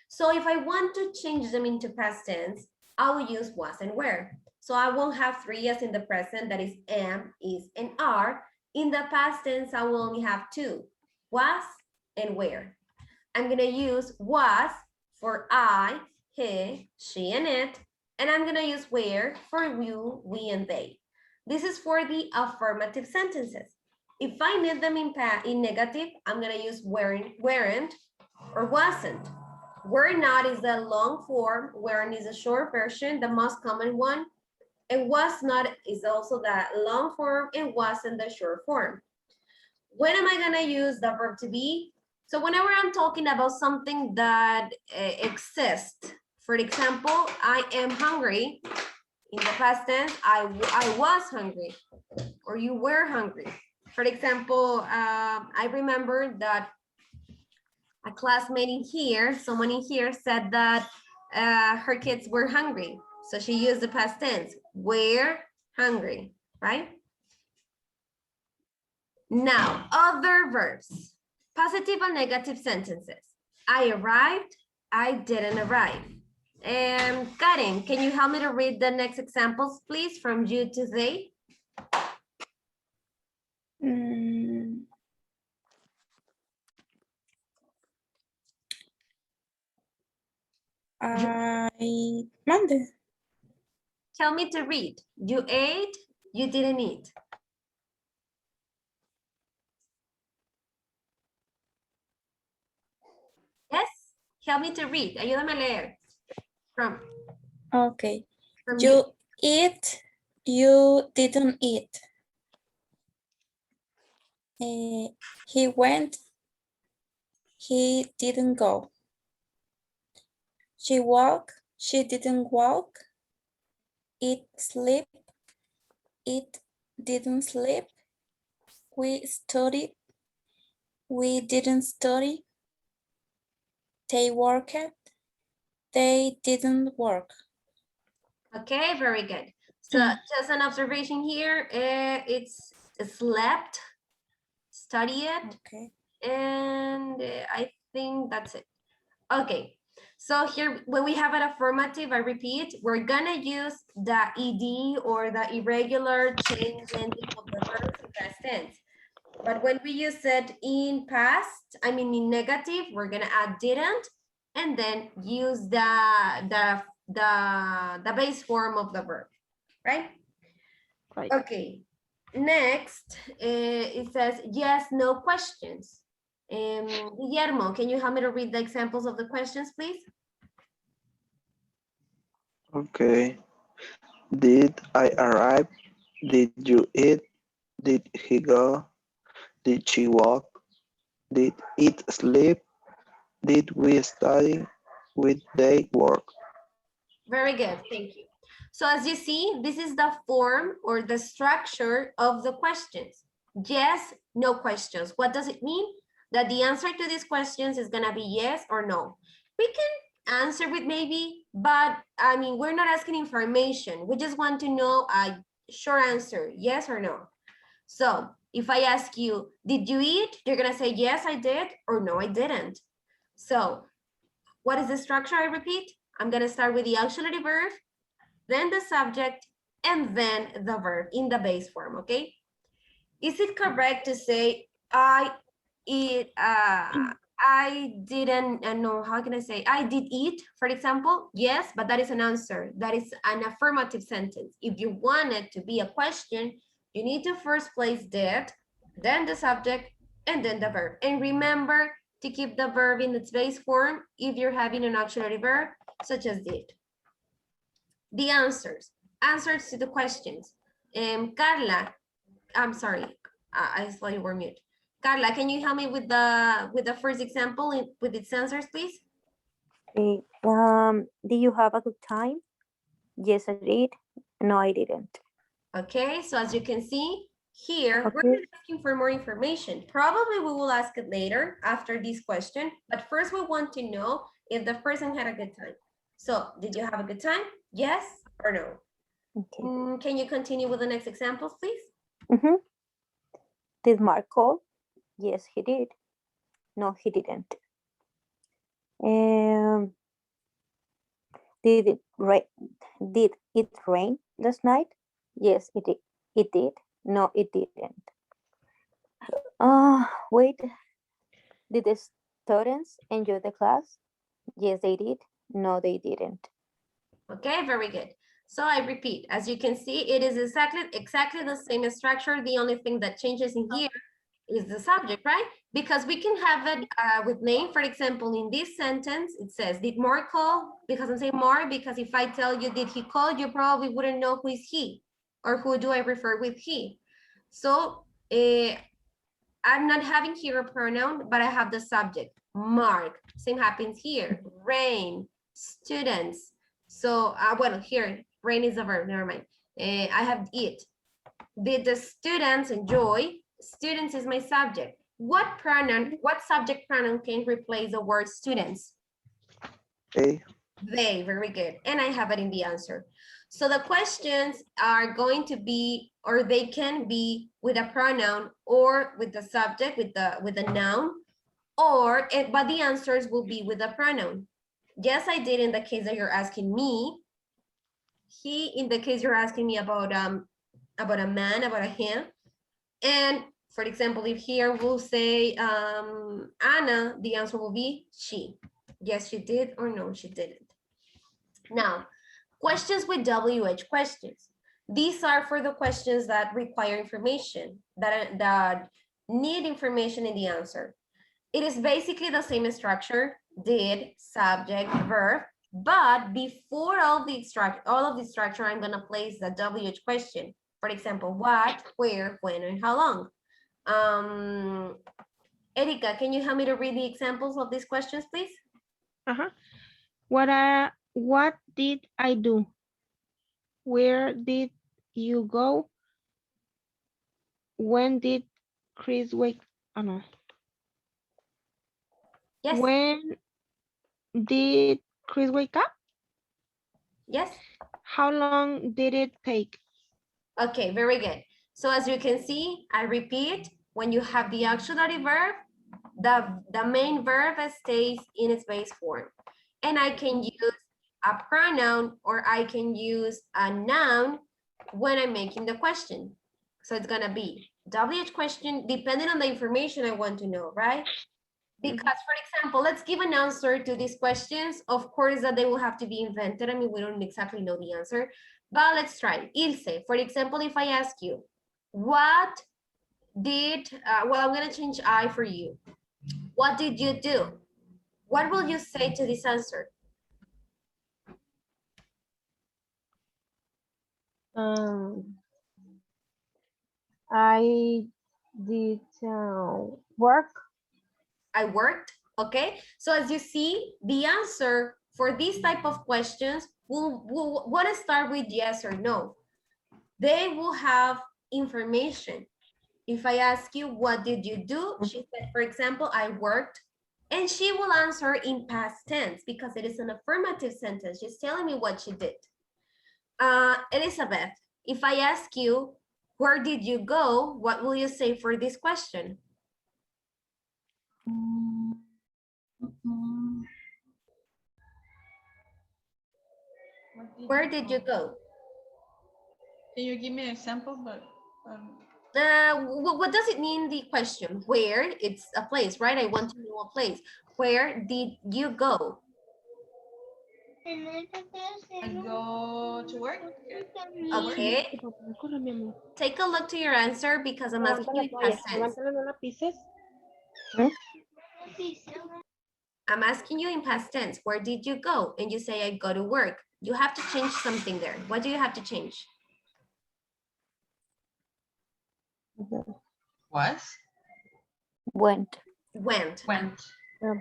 Speaker 1: So if I want to change them into past tense, I will use was and were. So I won't have 3 as in the present, that is am, is, and are. In the past tense, I will only have two, was and were. I'm gonna use was for I, he, she, and it, and I'm gonna use were for you, we, and they. This is for the affirmative sentences. If I need them in negative, I'm gonna use weren't or wasn't. Were not is the long form, weren't is a short version, the most common one, and was not is also the long form and wasn't the short form. When am I gonna use the verb to be? So whenever I'm talking about something that exists, for example, I am hungry, in the past tense, I was hungry, or you were hungry. For example, I remember that a classmate in here, someone in here said that her kids were hungry. So she used the past tense, were hungry, right? Now, other verbs, positive and negative sentences. I arrived, I didn't arrive. Karen, can you help me to read the next examples, please, from you to they?
Speaker 7: Mm, I Monday.
Speaker 1: Tell me to read. You ate, you didn't eat. Yes, help me to read. Ayúdame a leer. From
Speaker 7: Okay.
Speaker 1: you.
Speaker 7: You eat, you didn't eat. He went, he didn't go. She walked, she didn't walk. It sleep, it didn't sleep. We studied, we didn't study. They worked, they didn't work.
Speaker 1: Okay, very good. So just an observation here. It's slept, studied,
Speaker 7: Okay.
Speaker 1: and I think that's it. Okay, so here when we have an affirmative, I repeat, we're gonna use the ed or the irregular change ending of the verb to past tense. But when we use it in past, I mean in negative, we're gonna add didn't and then use the base form of the verb, right?
Speaker 6: Right.
Speaker 1: Okay, next, it says yes, no questions. Guillermo, can you help me to read the examples of the questions, please?
Speaker 2: Okay. Did I arrive? Did you eat? Did he go? Did she walk? Did it sleep? Did we study? Would they work?
Speaker 1: Very good, thank you. So as you see, this is the form or the structure of the questions. Yes, no questions. What does it mean? That the answer to these questions is gonna be yes or no. We can answer with maybe, but I mean, we're not asking information. We just want to know a short answer, yes or no. So if I ask you, did you eat? You're gonna say, yes, I did, or no, I didn't. So what is the structure, I repeat? I'm gonna start with the auxiliary verb, then the subject, and then the verb in the base form, okay? Is it correct to say, I didn't know, how can I say, I did eat, for example? Yes, but that is an answer. That is an affirmative sentence. If you want it to be a question, you need to first place did, then the subject, and then the verb. And remember to keep the verb in its base form if you're having an auxiliary verb, such as did. The answers to the questions. Carla, I'm sorry, I saw you were mute. Carla, can you help me with the first example with its answers, please?
Speaker 3: Okay. Did you have a good time? Yes, I did. No, I didn't.
Speaker 1: Okay, so as you can see here, we're
Speaker 3: Okay.
Speaker 1: not asking for more information. Probably we will ask it later after this question, but first we want to know if the person had a good time. So did you have a good time? Yes or no?
Speaker 3: Okay.
Speaker 1: Can you continue with the next examples, please?
Speaker 3: Mm-hmm. Did Mark call? Yes, he did. No, he didn't. Did it rain last night? Yes, it did. It did. No, it didn't. Wait, did the students enjoy the class? Yes, they did. No, they didn't.
Speaker 1: Okay, very good. So I repeat, as you can see, it is exactly the same structure. The only thing that changes in here is the subject, right? Because we can have it with name. For example, in this sentence, it says, did Mark call? Because I'm saying Mark, because if I tell you, did he call? You probably wouldn't know who is he or who do I refer with he. So I'm not having here a pronoun, but I have the subject, Mark. Same happens here, rain, students. So, well, here, rain is a verb, never mind. I have it. Did the students enjoy? Students is my subject. What pronoun, what subject pronoun can replace the word students?
Speaker 2: They.
Speaker 1: They, very good. And I have it in the answer. So the questions are going to be, or they can be with a pronoun or with the subject, with the noun, or, but the answers will be with a pronoun. Yes, I did in the case that you're asking me. He, in the case you're asking me about a man, about a him. And for example, if here we'll say Anna, the answer will be she. Yes, she did, or no, she didn't. Now, questions with WH questions. These are for the questions that require information, that need information in the answer. It is basically the same structure, did, subject, verb, but before all of the structure, I'm gonna place the WH question. For example, what, where, when, and how long. Erika, can you help me to read the examples of these questions, please?
Speaker 6: What did I do? Where did you go? When did Chris wake? Oh no.
Speaker 1: Yes.
Speaker 6: When did Chris wake up?
Speaker 1: Yes.
Speaker 6: How long did it take?
Speaker 1: Okay, very good. So as you can see, I repeat, when you have the auxiliary verb, the main verb stays in its base form. And I can use a pronoun or I can use a noun when I'm making the question. So it's gonna be WH question, depending on the information I want to know, right? Because for example, let's give an answer to these questions. Of course that they will have to be invented. I mean, we don't exactly know the answer, but let's try. Ilse, for example, if I ask you, what did, well, I'm gonna change I for you. What did you do? What will you say to this answer?
Speaker 6: I did work.
Speaker 1: I worked, okay? So as you see, the answer for these type of questions will want to start with yes or no. They will have information. If I ask you, what did you do? She said, for example, I worked. And she will answer in past tense because it is an affirmative sentence. She's telling me what she did. Elizabeth, if I ask you, where did you go? What will you say for this question? Where did you go?
Speaker 4: Can you give me an example? But
Speaker 1: what does it mean, the question? Where? It's a place, right? I want to know a place. Where did you go?
Speaker 4: I go to work.
Speaker 1: Okay. Take a look to your answer because I'm asking you in past tense. I'm asking you in past tense. Where did you go? And you say, I go to work. You have to change something there. What do you have to change?
Speaker 4: Was?
Speaker 3: Went.
Speaker 1: Went.
Speaker 4: Went.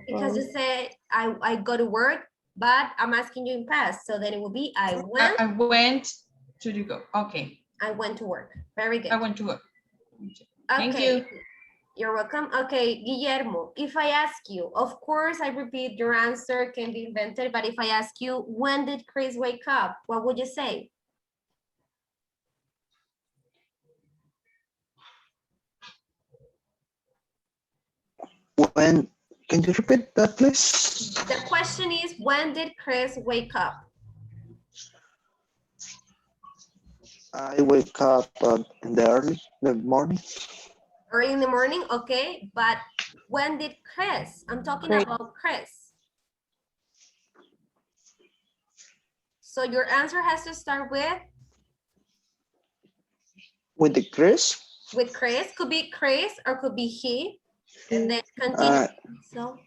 Speaker 1: Because you say, I go to work, but I'm asking you in past. So then it will be, I went.
Speaker 4: I went to the go. Okay.
Speaker 1: I went to work. Very good.
Speaker 4: I went to work.
Speaker 1: Okay.
Speaker 4: Thank you.
Speaker 1: You're welcome. Okay, Guillermo, if I ask you, of course, I repeat, your answer can be invented, but if I ask you, when did Chris wake up? What would you say?
Speaker 2: When, can you repeat that, please?
Speaker 1: The question is, when did Chris wake up?
Speaker 2: I wake up in the morning.
Speaker 1: Early in the morning, okay, but when did Chris? I'm talking
Speaker 3: Chris.
Speaker 1: about Chris. So your answer has to start
Speaker 2: With the Chris?
Speaker 1: with Chris. Could be Chris or could be he. And then continue. So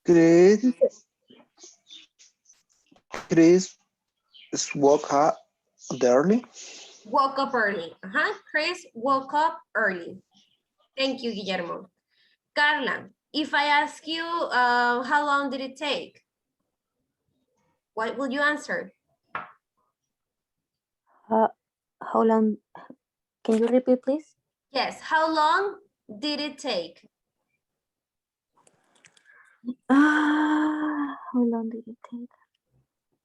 Speaker 2: Chris, Chris woke up early.
Speaker 1: woke up early. Chris woke up early. Thank you, Guillermo. Carla, if I ask you how long did it take? What will you answer?
Speaker 3: How long? Can you repeat, please?
Speaker 1: Yes, how long did it take?
Speaker 3: How long did it take?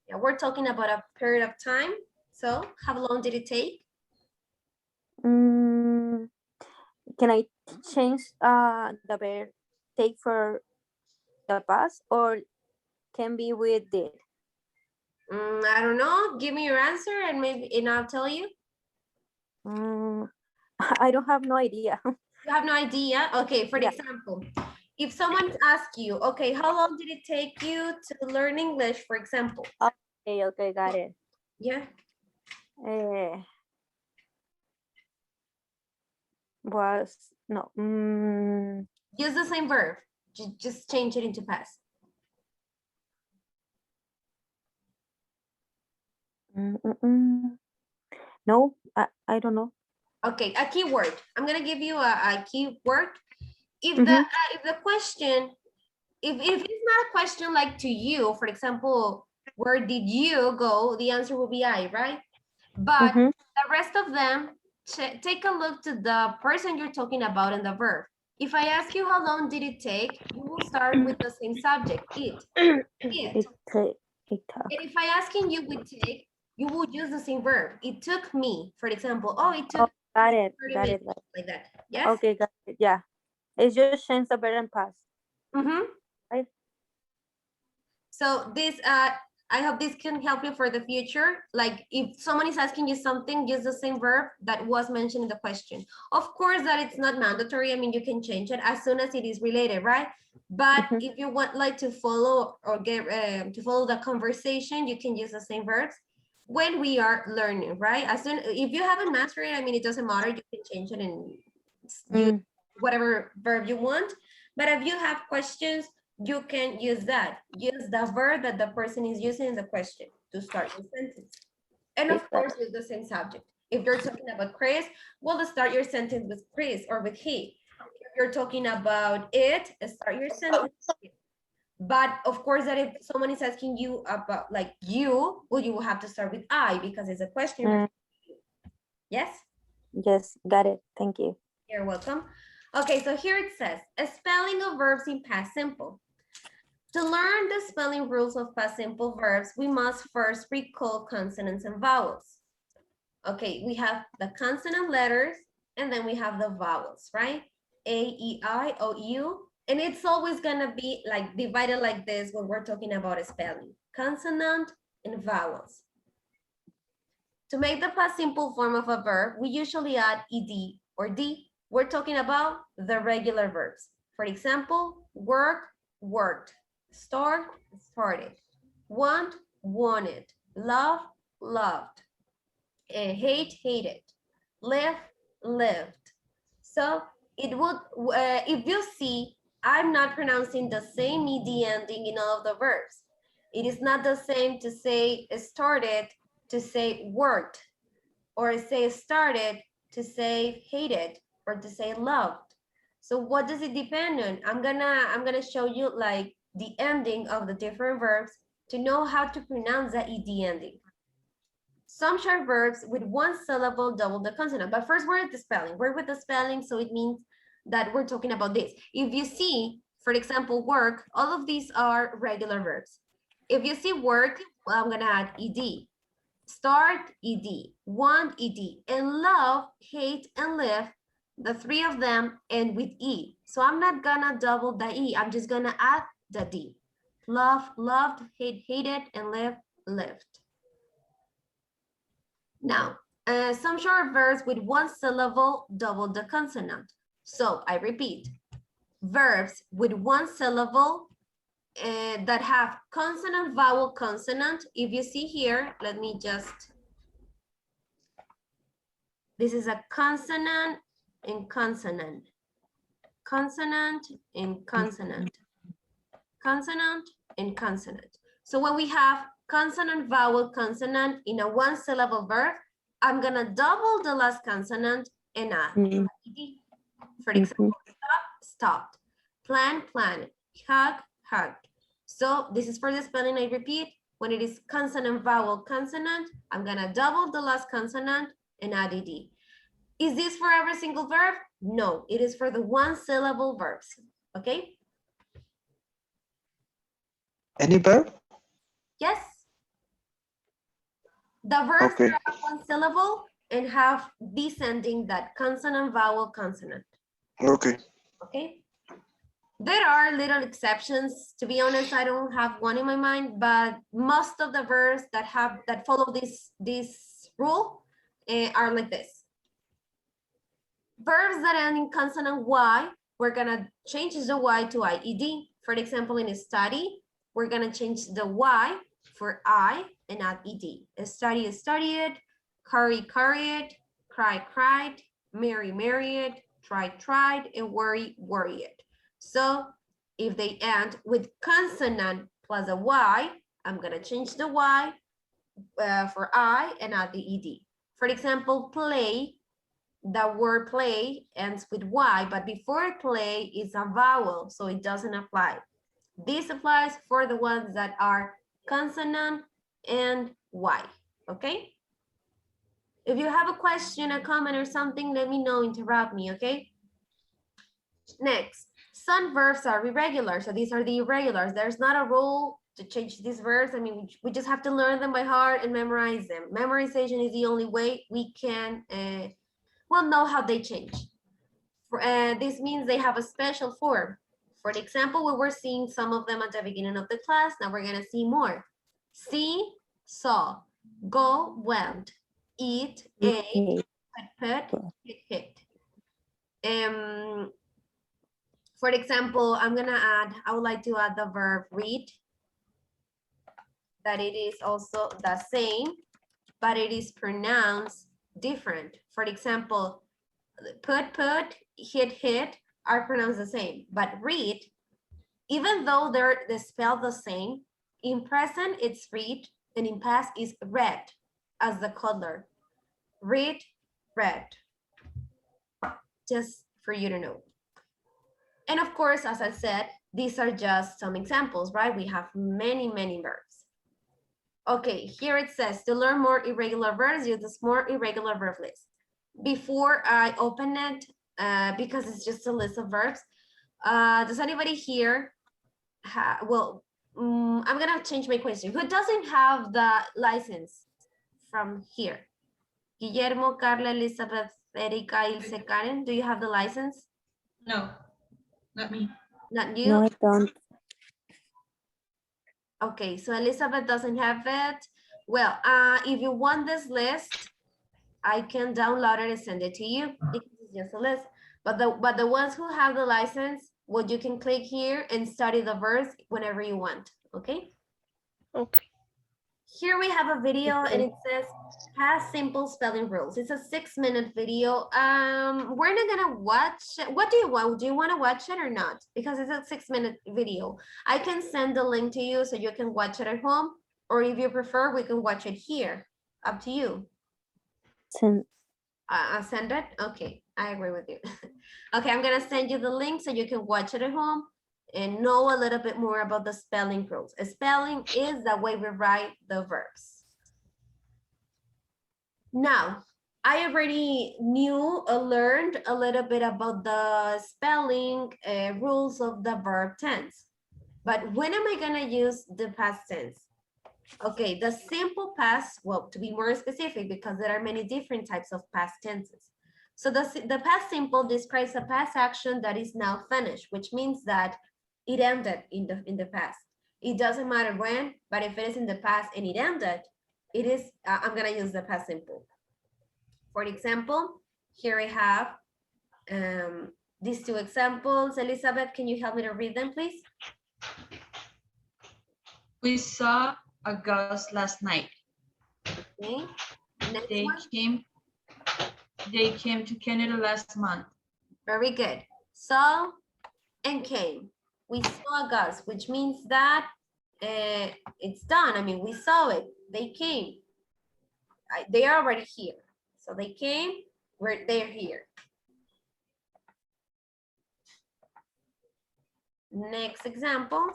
Speaker 1: Yeah, we're talking about a period of time. So how long did it take?
Speaker 3: Can I change the verb take for the past, or can be with did?
Speaker 1: I don't know. Give me your answer and I'll tell you.
Speaker 3: I don't have no idea.
Speaker 1: You have no idea? Okay, for
Speaker 3: Yeah.
Speaker 1: example, if someone asks you, okay, how long did it take you to learn English, for example?
Speaker 3: Okay, got it.
Speaker 1: Yeah.
Speaker 3: Was no.
Speaker 1: Use the same verb. Just change it into past.
Speaker 3: No, I don't know.
Speaker 1: Okay, a keyword. I'm gonna give you a keyword. If the question, if it's not a question like to you, for example, where did you go? The answer will be I, right? But the rest of them, take a look to the person you're talking about and the verb. If I ask you how long did it take, you will start with the same subject, it.
Speaker 3: It took.
Speaker 1: And if I asking you with take, you will use the same verb. It took me, for example. Oh, it took
Speaker 3: Got it.
Speaker 1: 30
Speaker 3: Got
Speaker 1: minutes,
Speaker 3: it.
Speaker 1: like that. Yes?
Speaker 3: Okay, got it. Yeah. It's just change the verb and past. Right?
Speaker 1: So this, I hope this can help you for the future. Like if someone is asking you something, use the same verb that was mentioned in the question. Of course that it's not mandatory. I mean, you can change it as soon as it is related, right? But if you want like to follow or get to follow the conversation, you can use the same verbs when we are learning, right? As soon, if you haven't mastered it, I mean, it doesn't matter. You can change it and use whatever verb you want. But if you have questions, you can use that. Use the verb that the person is using in the question to start your sentence. And of course, use the same subject. If you're talking about Chris, well, start your sentence with Chris or with he. If you're talking about it, start your sentence with it. But of course, that if someone is asking you about like you, well, you will have to start with I because it's a question. Yes?
Speaker 3: Yes, got it. Thank you.
Speaker 1: You're welcome. Okay, so here it says, a spelling of verbs in past simple. To learn the spelling rules of past simple verbs, we must first recall consonants and vowels. Okay, we have the consonant letters, and then we have the vowels, right? A, E, I, O, U, and it's always gonna be like divided like this when we're talking about a spelling, consonant and vowels. To make the past simple form of a verb, we usually add ed or d. We're talking about the regular verbs. For example, work, worked, start, started, want, wanted, love, loved, hate, hated, live, lived. So it would, if you see, I'm not pronouncing the same ed ending in all of the verbs. It is not the same to say started to say worked, or say started to say hated, or to say loved. So what does it depend on? I'm gonna show you like the ending of the different verbs to know how to pronounce that ed ending. Some short verbs with one syllable double the consonant, but first we're at the spelling. We're with the spelling, so it means that we're talking about this. If you see, for example, work, all of these are regular verbs. If you see work, well, I'm gonna add ed. Start, ed, want, ed, and love, hate, and live, the three of them end with e. So I'm not gonna double the e, I'm just gonna add the d. Love, loved, hate, hated, and live, lived. Now, Some short verbs with one syllable double the consonant. So I repeat, verbs with one syllable that have consonant, vowel, consonant. If you see here, let me just, this is a consonant and consonant, consonant and consonant, consonant and consonant. So when we have consonant, vowel, consonant in a one syllable verb, I'm gonna double the last consonant and add
Speaker 3: Mm.
Speaker 1: ed. For example, stop, stopped, plan, planned, hug, hugged. So this is for the spelling. I repeat, when it is consonant, vowel, consonant, I'm gonna double the last consonant and add ed. Is this for every single verb? No, it is for the one syllable verbs, okay?
Speaker 2: Any verb?
Speaker 1: Yes. The verbs
Speaker 2: Okay.
Speaker 1: that have one syllable and have descending that consonant, vowel, consonant.
Speaker 2: Okay.
Speaker 1: Okay. There are little exceptions. To be honest, I don't have one in my mind, but most of the verbs that follow this rule are like this. Verbs that end in consonant Y, we're gonna change the Y to IED. For example, in study, we're gonna change the Y for I and add ED. Study, studied, curry, curried, cry, cried, marry, married, try, tried, and worry, worried. So if they end with consonant plus a Y, I'm gonna change the Y for I and add the ED. For example, play, the word play ends with Y, but before play is a vowel, so it doesn't apply. This applies for the ones that are consonant and Y, okay? If you have a question, a comment, or something, let me know, interrupt me, okay? Next, some verbs are irregular, so these are the irregulars. There's not a rule to change these verbs. I mean, we just have to learn them by heart and memorize them. Memorization is the only way we can know how they change. This means they have a special form. For example, we were seeing some of them at the beginning of the class. Now we're gonna see more. See, saw, go, went, eat, ate, put, hit. For example, I would like to add the verb read, that it is also the same, but it is pronounced different. For example, put, hit are pronounced the same, but read, even though they spell the same, in present it's read, and in past is read as the color. Read, read. Just for you to know. And of course, as I said, these are just some examples, right? We have many, many verbs. Okay, here it says to learn more irregular verbs, use this more irregular verb list. Before I open it, because it's just a list of verbs, does anybody here I'm gonna change my question. Who doesn't have the license from here? Guillermo, Carla, Elizabeth, Erika, Ilse, Karen, do you have the license?
Speaker 4: No, not me.
Speaker 1: Not you?
Speaker 3: No, I don't.
Speaker 1: Okay, so Elizabeth doesn't have it. Well, if you want this list, I can download it and send it to you. Because it's just a list. But the ones who have the license, well, you can click here and study the verbs whenever you want. Okay.
Speaker 6: Okay.
Speaker 1: Here we have a video and it says past simple spelling rules. It's a 6-minute video. We're not gonna watch it. What do you want? Do you want to watch it or not? Because it's a 6-minute video. I can send the link to you so you can watch it at home, or if you prefer, we can watch it here. Up to you.
Speaker 3: Send.
Speaker 1: Send it? Okay, I agree with you. Okay, I'm gonna send you the link so you can watch it at home and know a little bit more about the spelling rules. Spelling is the way we write the verbs. Now, I already learned a little bit about the spelling rules of the verb tense. But when am I gonna use the past tense? Okay, the simple past, well, to be more specific, because there are many different types of past tenses. So the past simple describes a past action that is now finished, which means that it ended in the past. It doesn't matter when, but if it is in the past and it ended, it is, I'm gonna use the past simple. For example, here I have these two examples. Elizabeth, can you help me to read them, please?
Speaker 8: We saw a ghost last night.
Speaker 1: Okay. Next
Speaker 8: They
Speaker 1: one.
Speaker 8: came to Canada last month.
Speaker 1: Very good. Saw and came. We saw a ghost, which means that it's done. I mean, we saw it. They came. They are already here. So they came, they're here. Next examples.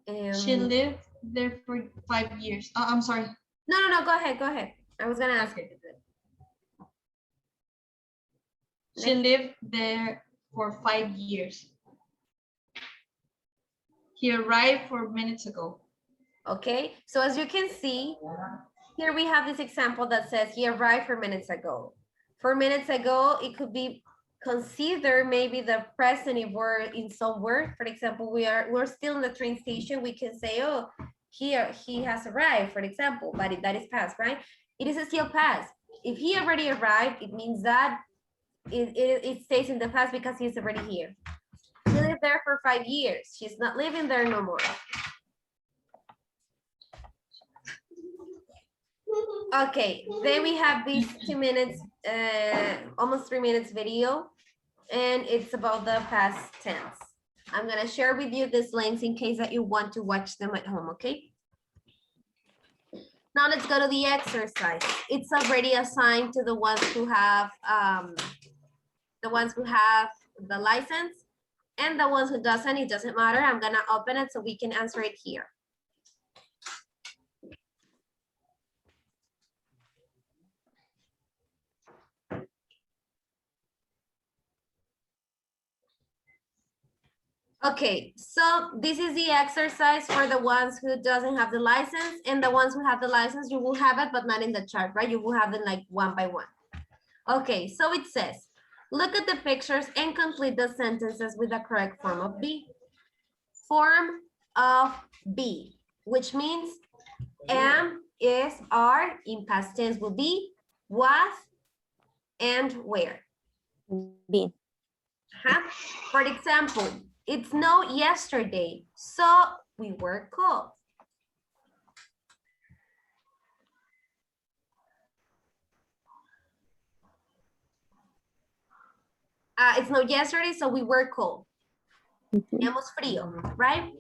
Speaker 8: She lived there for 5 years. Oh, I'm sorry.
Speaker 1: No, go ahead. I was gonna ask you.
Speaker 8: She lived there for 5 years. He arrived 4 minutes ago.
Speaker 1: Okay, so as you can see, here we have this example that says he arrived 4 minutes ago. 4 minutes ago, it could be considered maybe the present if we're in some word. For example, we're still in the train station. We can say, oh, here he has arrived, for example, but that is past, right? It is still past. If he already arrived, it means that it stays in the past because he's already here. She lived there for 5 years. She's not living there no more. Okay, then we have these 2 minutes, almost 3 minutes video, and it's about the past tense. I'm gonna share with you these links in case that you want to watch them at home, okay? Now let's go to the exercise. It's already assigned to the ones who have the license, and the ones who doesn't, it doesn't matter. I'm gonna open it so we can answer it here. Okay, so this is the exercise for the ones who doesn't have the license, and the ones who have the license, you will have it, but not in the chart, right? You will have them like one by one. Okay, so it says, look at the pictures and complete the sentences with the correct form of be. Form of be, which means am, is, are, in past tense will be, was, and where.
Speaker 3: Be.
Speaker 1: For example, it snowed yesterday, so we were cold. It snowed yesterday, so we were cold. Teníamos frío, right?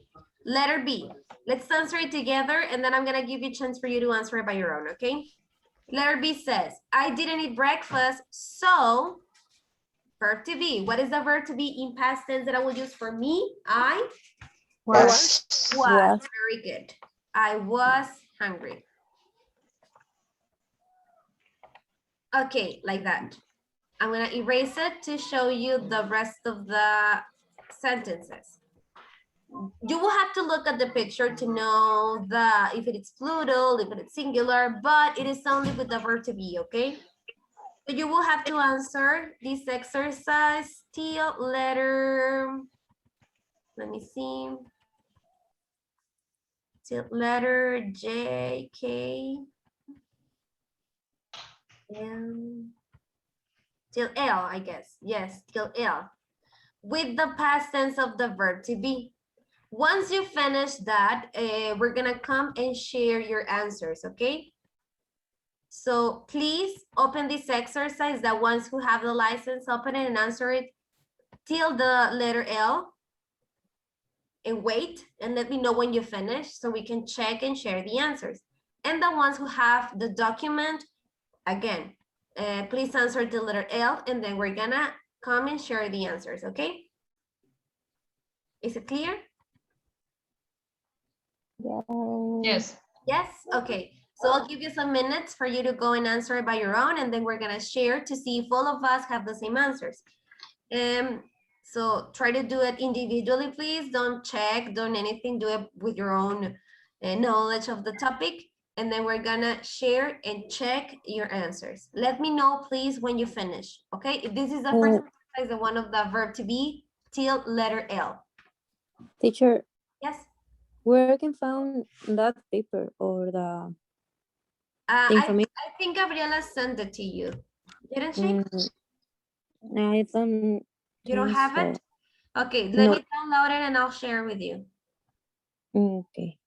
Speaker 1: Letter B. Let's answer it together, and then I'm gonna give you a chance for you to answer it by your own, okay? Letter B says, I didn't eat breakfast, so verb to be. What is the verb to be in past tense that I will use for me? I
Speaker 2: Was.
Speaker 1: was. Very good. I was hungry. Okay, like that. I'm gonna erase it to show you the rest of the sentences. You will have to look at the picture to know if it is plural, if it is singular, but it is only with the verb to be, okay? So you will have to answer this exercise till letter, let me see, till letter J, K, and till L, I guess. Yes, till L, with the past tense of the verb to be. Once you finish that, we're gonna come and share your answers, okay? So please open this exercise, the ones who have the license, open it and answer it till the letter L. And wait and let me know when you finish so we can check and share the answers. And the ones who have the document, again, please answer the letter L and then we're gonna come and share the answers, okay? Is it clear?
Speaker 8: Yes.
Speaker 1: Yes, okay. So I'll give you some minutes for you to go and answer it by your own, and then we're gonna share to see if all of us have the same answers. So try to do it individually, please. Don't check, don't anything, do it with your own knowledge of the topic. And then we're gonna share and check your answers. Let me know, please, when you finish, okay? If this is the first exercise, the one of the verb to be till letter L.
Speaker 3: Teacher,
Speaker 1: Yes.
Speaker 3: where I can find that paper or the
Speaker 1: I
Speaker 3: information?
Speaker 1: think Gabriela sent it to you. Didn't she?
Speaker 3: Mm, I don't
Speaker 1: You don't
Speaker 3: think
Speaker 1: have
Speaker 3: so.
Speaker 1: it? Okay, let
Speaker 3: No.
Speaker 1: me download it and I'll share with you.
Speaker 3: Okay.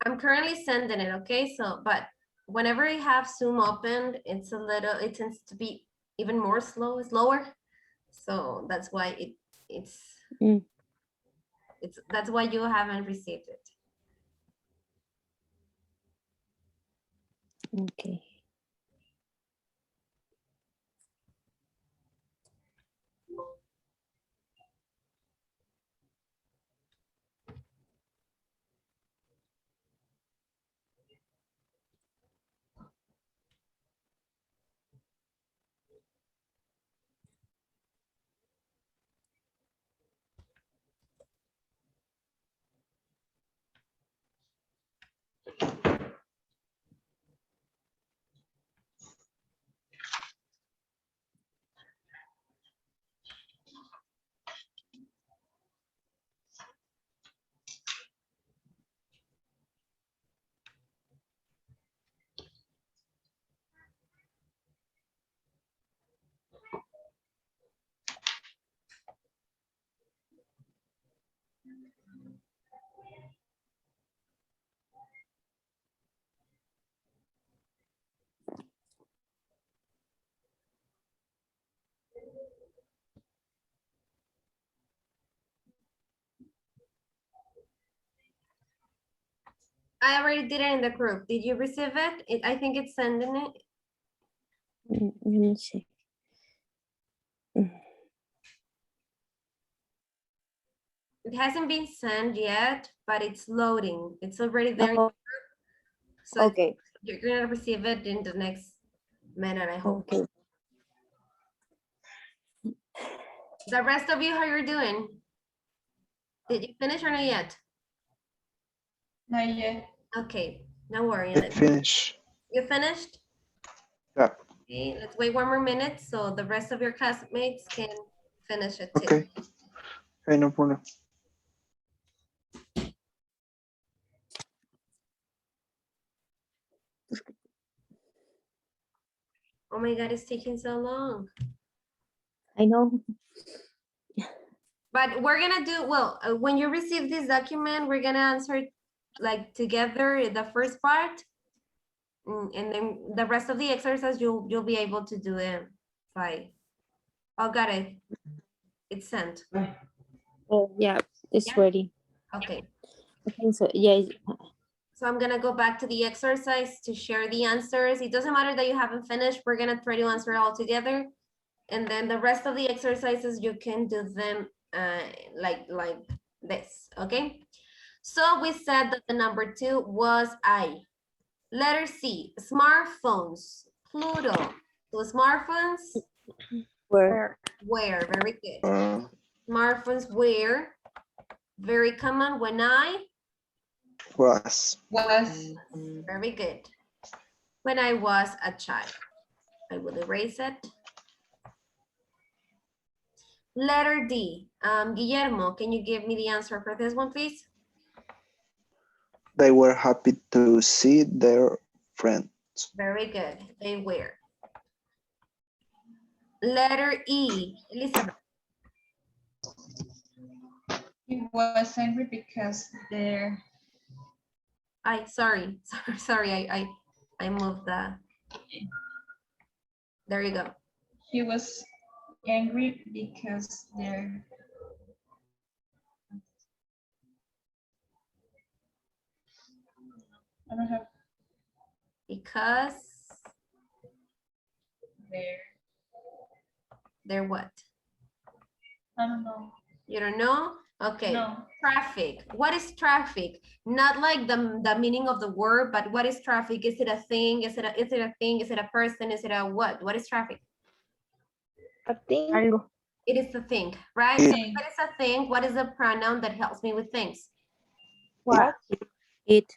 Speaker 1: I'm currently sending it, okay? So, but whenever I have Zoom opened, it tends to be even more slower. So that's why it's,
Speaker 3: Mm.
Speaker 1: that's why you haven't received it.
Speaker 3: Okay.
Speaker 1: I already did it in the group. Did you receive it? I think it's sending it.
Speaker 3: Let me check.
Speaker 1: It hasn't been sent yet, but it's loading. It's already there.
Speaker 3: Oh,
Speaker 1: So
Speaker 3: okay.
Speaker 1: you're gonna receive it in the next minute, I hope.
Speaker 3: Okay.
Speaker 1: The rest of you, how you're doing? Did you finish or not yet?
Speaker 8: Not yet.
Speaker 1: Okay, don't worry.
Speaker 2: I finish.
Speaker 1: You finished?
Speaker 2: Yeah.
Speaker 1: Okay, let's wait one more minute so the rest of your classmates can finish it too.
Speaker 2: Okay. Okay, no problem.
Speaker 1: Oh my God, it's taking so long.
Speaker 3: I know.
Speaker 1: But we're gonna do, well, when you receive this document, we're gonna answer like together the first part. And then the rest of the exercise, you'll be able to do it by, oh, got it. It's sent.
Speaker 3: Oh, yeah, it's
Speaker 1: Yeah.
Speaker 3: ready.
Speaker 1: Okay.
Speaker 3: I think so. Yeah.
Speaker 1: So I'm gonna go back to the exercise to share the answers. It doesn't matter that you haven't finished. We're gonna try to answer all together. And then the rest of the exercises, you can do them like this, okay? So we said that the number 2 was I. Letter C, smartphones, plural. So smartphones
Speaker 3: Where?
Speaker 1: Where, very good.
Speaker 2: Uh,
Speaker 1: Smartphones were very common when I,
Speaker 2: was.
Speaker 8: Was.
Speaker 1: very good. When I was a child. I will erase it. Letter D. Guillermo, can you give me the answer for this one, please?
Speaker 2: They were happy to see their friend.
Speaker 1: Very good. They were. Letter E. Elizabeth.
Speaker 8: He was angry because their
Speaker 1: Sorry. I moved the. There you go.
Speaker 8: he was angry because their I don't have
Speaker 1: Because
Speaker 8: their
Speaker 1: they're what?
Speaker 8: I don't know.
Speaker 1: You don't know? Okay.
Speaker 8: No.
Speaker 1: Traffic. What is traffic? Not like the meaning of the word, but what is traffic? Is it a thing? Is it a thing? Is it a person? Is it a what? What is traffic?
Speaker 6: I think
Speaker 3: Algo.
Speaker 1: It is the thing, right?
Speaker 2: It.
Speaker 1: So if it is a thing, what is the pronoun that helps me with things?
Speaker 6: what?
Speaker 3: It.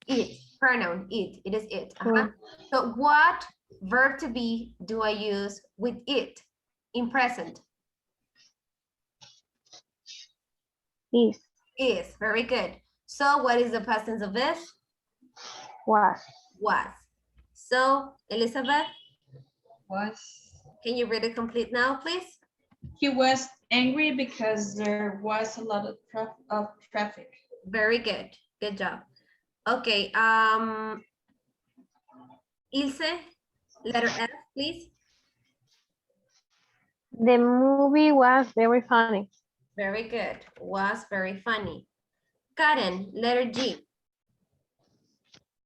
Speaker 1: It. Pronoun, it. It is it.
Speaker 3: True.
Speaker 1: So what verb to be do I use with it in present?
Speaker 3: Is.
Speaker 1: Is. Very good. So what is the past tense of this?
Speaker 3: Was.
Speaker 1: Was. So Elizabeth,
Speaker 8: Was.
Speaker 1: can you read it complete now, please?
Speaker 8: He was angry because there was a lot of traffic.
Speaker 1: Very good. Good job. Okay. Ilse, letter F, please.
Speaker 3: The movie was very funny.
Speaker 1: Very good. Was very funny. Karen, letter G.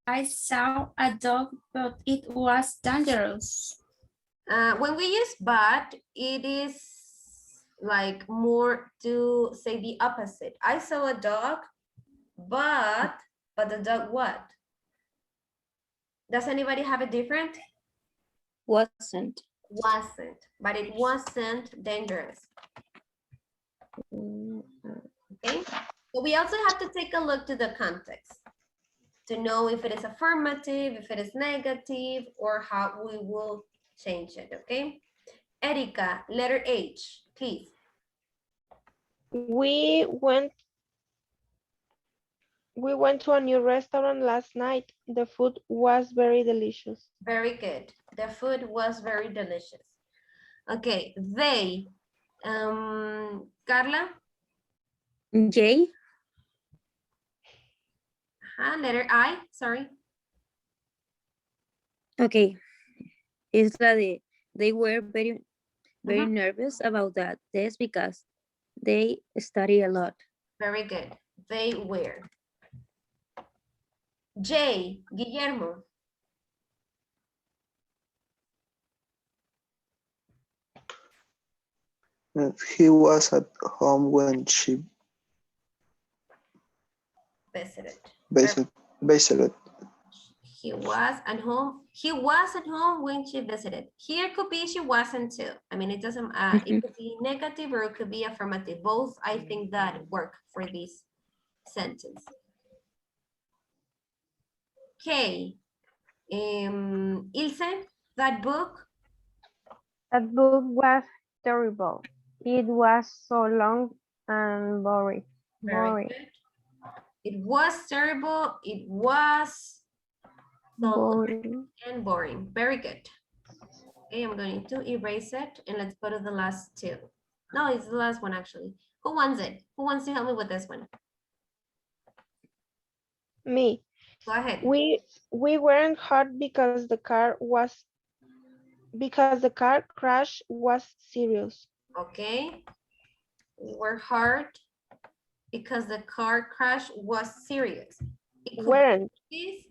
Speaker 7: I saw a dog, but it was dangerous.
Speaker 1: When we use but, it is like more to say the opposite. I saw a dog, but the dog what? Does anybody have a different?
Speaker 3: Wasn't.
Speaker 1: Wasn't, but it wasn't dangerous. Okay, so we also have to take a look to the context to know if it is affirmative, if it is negative, or how we will change it, okay? Erika, letter H, please.
Speaker 6: We went to a new restaurant last night. The food was very delicious.
Speaker 1: Very good. The food was very delicious. Okay, they, Carla,
Speaker 3: J.
Speaker 1: letter I, sorry.
Speaker 3: Okay. It's that they were very
Speaker 1: Mhm.
Speaker 3: nervous about that test because they study a lot.
Speaker 1: Very good. They were. J, Guillermo.
Speaker 2: He was at home when she
Speaker 1: Visited.
Speaker 2: visited.
Speaker 1: He was at home. He was at home when she visited. Here could be she wasn't too. I mean, it doesn't, it could be negative or it could be affirmative. Both, I think, that work for this sentence. Okay. Ilse, that book?
Speaker 3: That book was terrible. It was so long and boring.
Speaker 1: Very good. It was terrible. It was so long
Speaker 3: Boring.
Speaker 1: and boring. Very good. Okay, I'm going to erase it and let's go to the last two. No, it's the last one actually. Who wants it? Who wants to help me with this one?
Speaker 6: Me.
Speaker 1: Go ahead.
Speaker 6: We weren't hurt because the car crash was serious.
Speaker 1: Okay. We were hurt because the car crash was serious. It could
Speaker 6: Weren't.
Speaker 1: be this.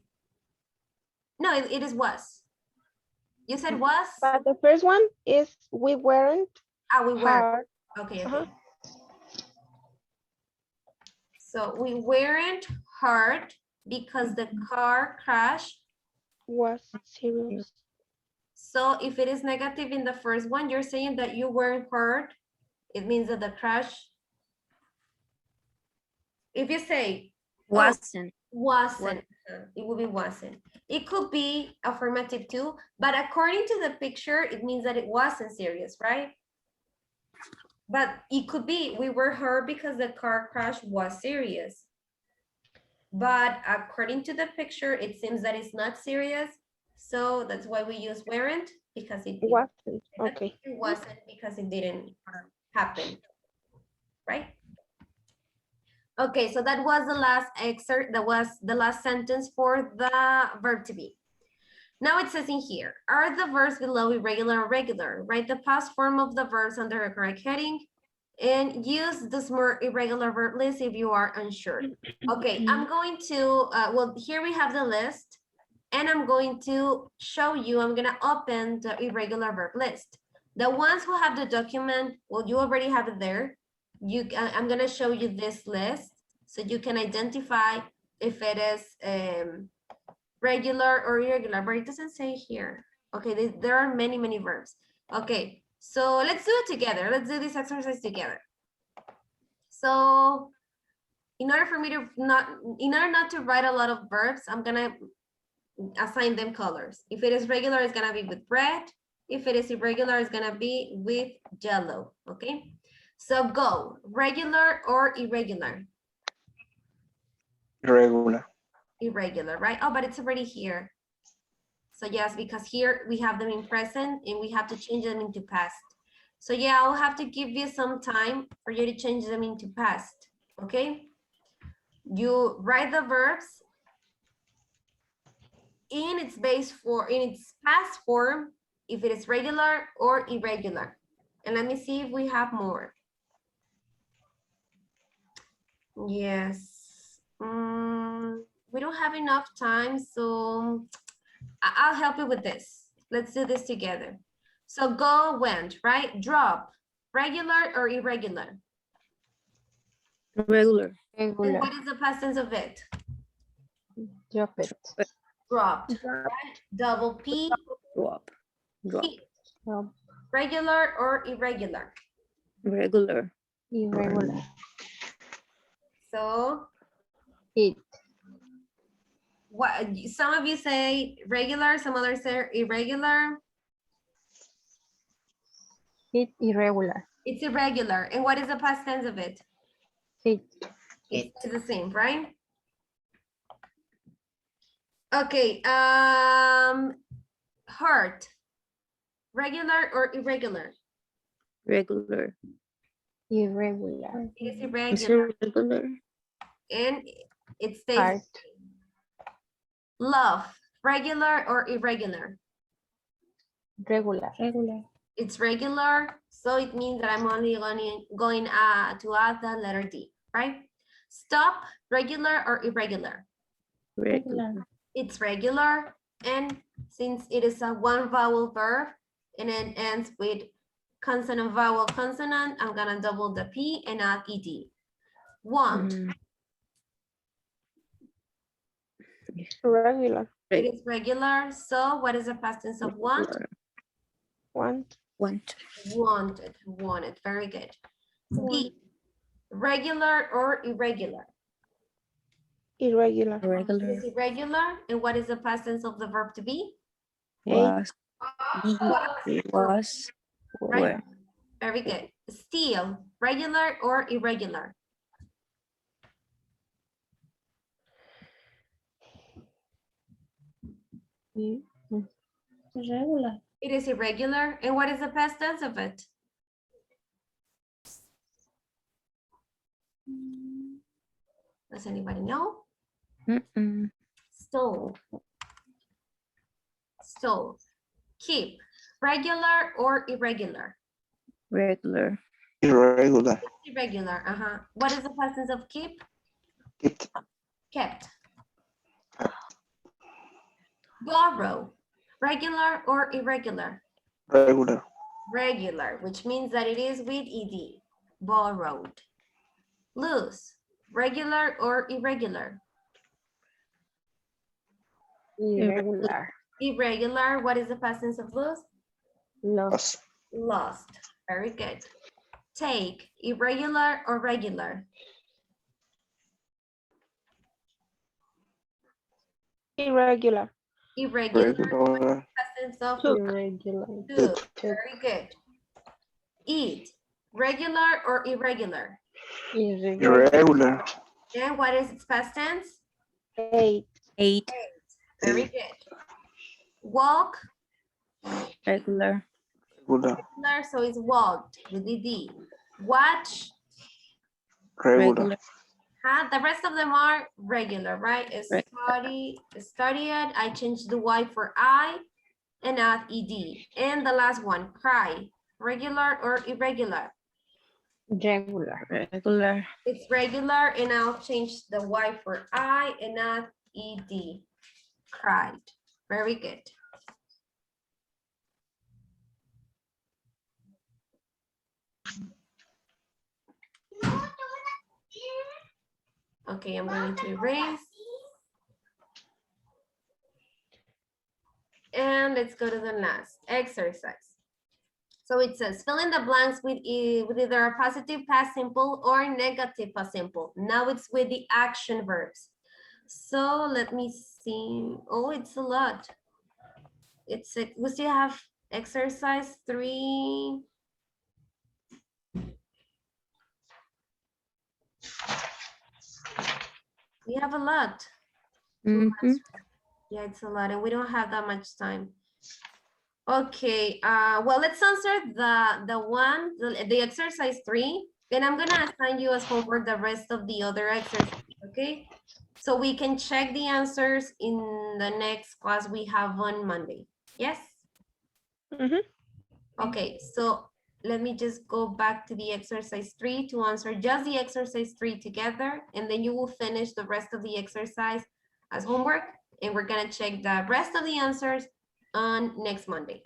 Speaker 1: No, it is was. You said was?
Speaker 6: But the first one is we weren't
Speaker 1: We were.
Speaker 6: hurt.
Speaker 1: Okay, okay.
Speaker 6: Uh-huh.
Speaker 1: So we weren't hurt because the car crash
Speaker 6: Was serious.
Speaker 1: So if it is negative in the first one, you're saying that you weren't hurt. It means that the crash. If you say
Speaker 3: Wasn't.
Speaker 1: wasn't, it would be wasn't. It could be affirmative too, but according to the picture, it means that it wasn't serious, right? But it could be we were hurt because the car crash was serious. But according to the picture, it seems that it's not serious. So that's why we use weren't, because it
Speaker 6: Wasn't. Okay.
Speaker 1: it wasn't because it didn't happen, right? Okay, so that was the last excerpt, that was the last sentence for the verb to be. Now it says in here, are the verbs below irregular or regular? Write the past form of the verbs under a correct heading and use the more irregular verb list if you are unsure. Okay, I'm going to, well, here we have the list and I'm going to show you, I'm gonna open the irregular verb list. The ones who have the document, well, you already have it there. I'm gonna show you this list so you can identify if it is regular or irregular, but it doesn't say here. Okay, there are many, many verbs. Okay, so let's do it together. Let's do this exercise together. So in order not to write a lot of verbs, I'm gonna assign them colors. If it is regular, it's gonna be with red. If it is irregular, it's gonna be with yellow, okay? So go, regular or irregular?
Speaker 2: Irregular.
Speaker 1: Irregular, right? Oh, but it's already here. So yes, because here we have them in present and we have to change them into past. So yeah, I'll have to give you some time for you to change them into past, okay? You write the verbs in its past form, if it is regular or irregular. And let me see if we have more. Yes. We don't have enough time, so I'll help you with this. Let's do this together. So go, went, right? Drop, regular or irregular?
Speaker 3: Regular.
Speaker 1: And what is the past tense of it?
Speaker 6: Drop it.
Speaker 1: Dropped, right? Double P,
Speaker 3: Drop. Drop.
Speaker 1: P.
Speaker 6: Drop.
Speaker 1: Regular or irregular?
Speaker 3: Regular.
Speaker 6: Irregular.
Speaker 1: So
Speaker 6: It.
Speaker 1: what, some of you say regular, some others say irregular.
Speaker 6: It irregular.
Speaker 1: It's irregular. And what is the past tense of it?
Speaker 6: It.
Speaker 1: It's the same, right? Okay, hurt. Regular or irregular?
Speaker 3: Regular.
Speaker 6: Irregular.
Speaker 1: It is
Speaker 3: It's
Speaker 1: irregular.
Speaker 3: irregular.
Speaker 1: And it stays.
Speaker 6: Heart.
Speaker 1: Love. Regular or irregular?
Speaker 6: Regular.
Speaker 7: Regular.
Speaker 1: It's regular, so it means that I'm only going to add the letter D, right? Stop, regular or irregular?
Speaker 3: Regular.
Speaker 1: It's regular, and since it is a one vowel verb and it ends with consonant, vowel, consonant, I'm gonna double the P and add ED. Want,
Speaker 6: Regular.
Speaker 1: it is regular, so what is the past tense of want?
Speaker 3: Regular.
Speaker 6: Want.
Speaker 3: Want.
Speaker 1: Wanted, wanted, very good. B, regular or irregular?
Speaker 6: Irregular.
Speaker 1: It
Speaker 3: Regular.
Speaker 1: is irregular, and what is the past tense of the verb to be?
Speaker 3: Was. Was.
Speaker 1: Right.
Speaker 3: Were.
Speaker 1: Very good. Steal, regular or irregular?
Speaker 7: Regular.
Speaker 1: It is irregular, and what is the past tense of it? Does anybody know? Stole. Stole. Keep, regular or irregular?
Speaker 3: Regular.
Speaker 2: Irregular.
Speaker 1: Irregular, What is the past tense of keep?
Speaker 2: It.
Speaker 1: Kept. Borrow, regular or irregular?
Speaker 2: Regular.
Speaker 1: Regular, which means that it is with ED, borrowed. Lose, regular or irregular?
Speaker 6: Irregular.
Speaker 1: Irregular. What is the past tense of lose?
Speaker 3: Lost.
Speaker 1: Lost. Very good. Take. Irregular or regular?
Speaker 6: Irregular.
Speaker 1: Irregular.
Speaker 2: Regular.
Speaker 1: Past tense of
Speaker 6: Irregular.
Speaker 1: took. Very good. Eat. Regular or irregular?
Speaker 2: Irregular.
Speaker 1: And what is its past tense?
Speaker 6: Ate.
Speaker 3: Eight.
Speaker 1: Very good. Walk.
Speaker 3: Regular.
Speaker 2: Regular.
Speaker 1: Regular, so it's walked with the D. Watch.
Speaker 2: Regular.
Speaker 1: The rest of them are regular, right?
Speaker 3: Right.
Speaker 1: Studied. I changed the Y for I and add ED. And the last one, cry. Regular or irregular?
Speaker 6: Regular.
Speaker 3: Regular.
Speaker 1: It's regular, and I'll change the Y for I and add ED. Cried. Very good. Okay, I'm going to erase. And let's go to the last exercise. So it says, fill in the blanks with either a positive past simple or negative past simple. Now it's with the action verbs. So let me see. Oh, it's a lot. We still have exercise 3. We have a lot.
Speaker 3: Mhm.
Speaker 1: Yeah, it's a lot, and we don't have that much time. Okay, well, let's answer the exercise 3, and I'm gonna assign you as homework the rest of the other exercises, okay? So we can check the answers in the next class we have on Monday. Yes?
Speaker 6: Mhm.
Speaker 1: Okay, so let me just go back to the exercise 3 to answer just the exercise 3 together, and then you will finish the rest of the exercise as homework, and we're gonna check the rest of the answers on next Monday.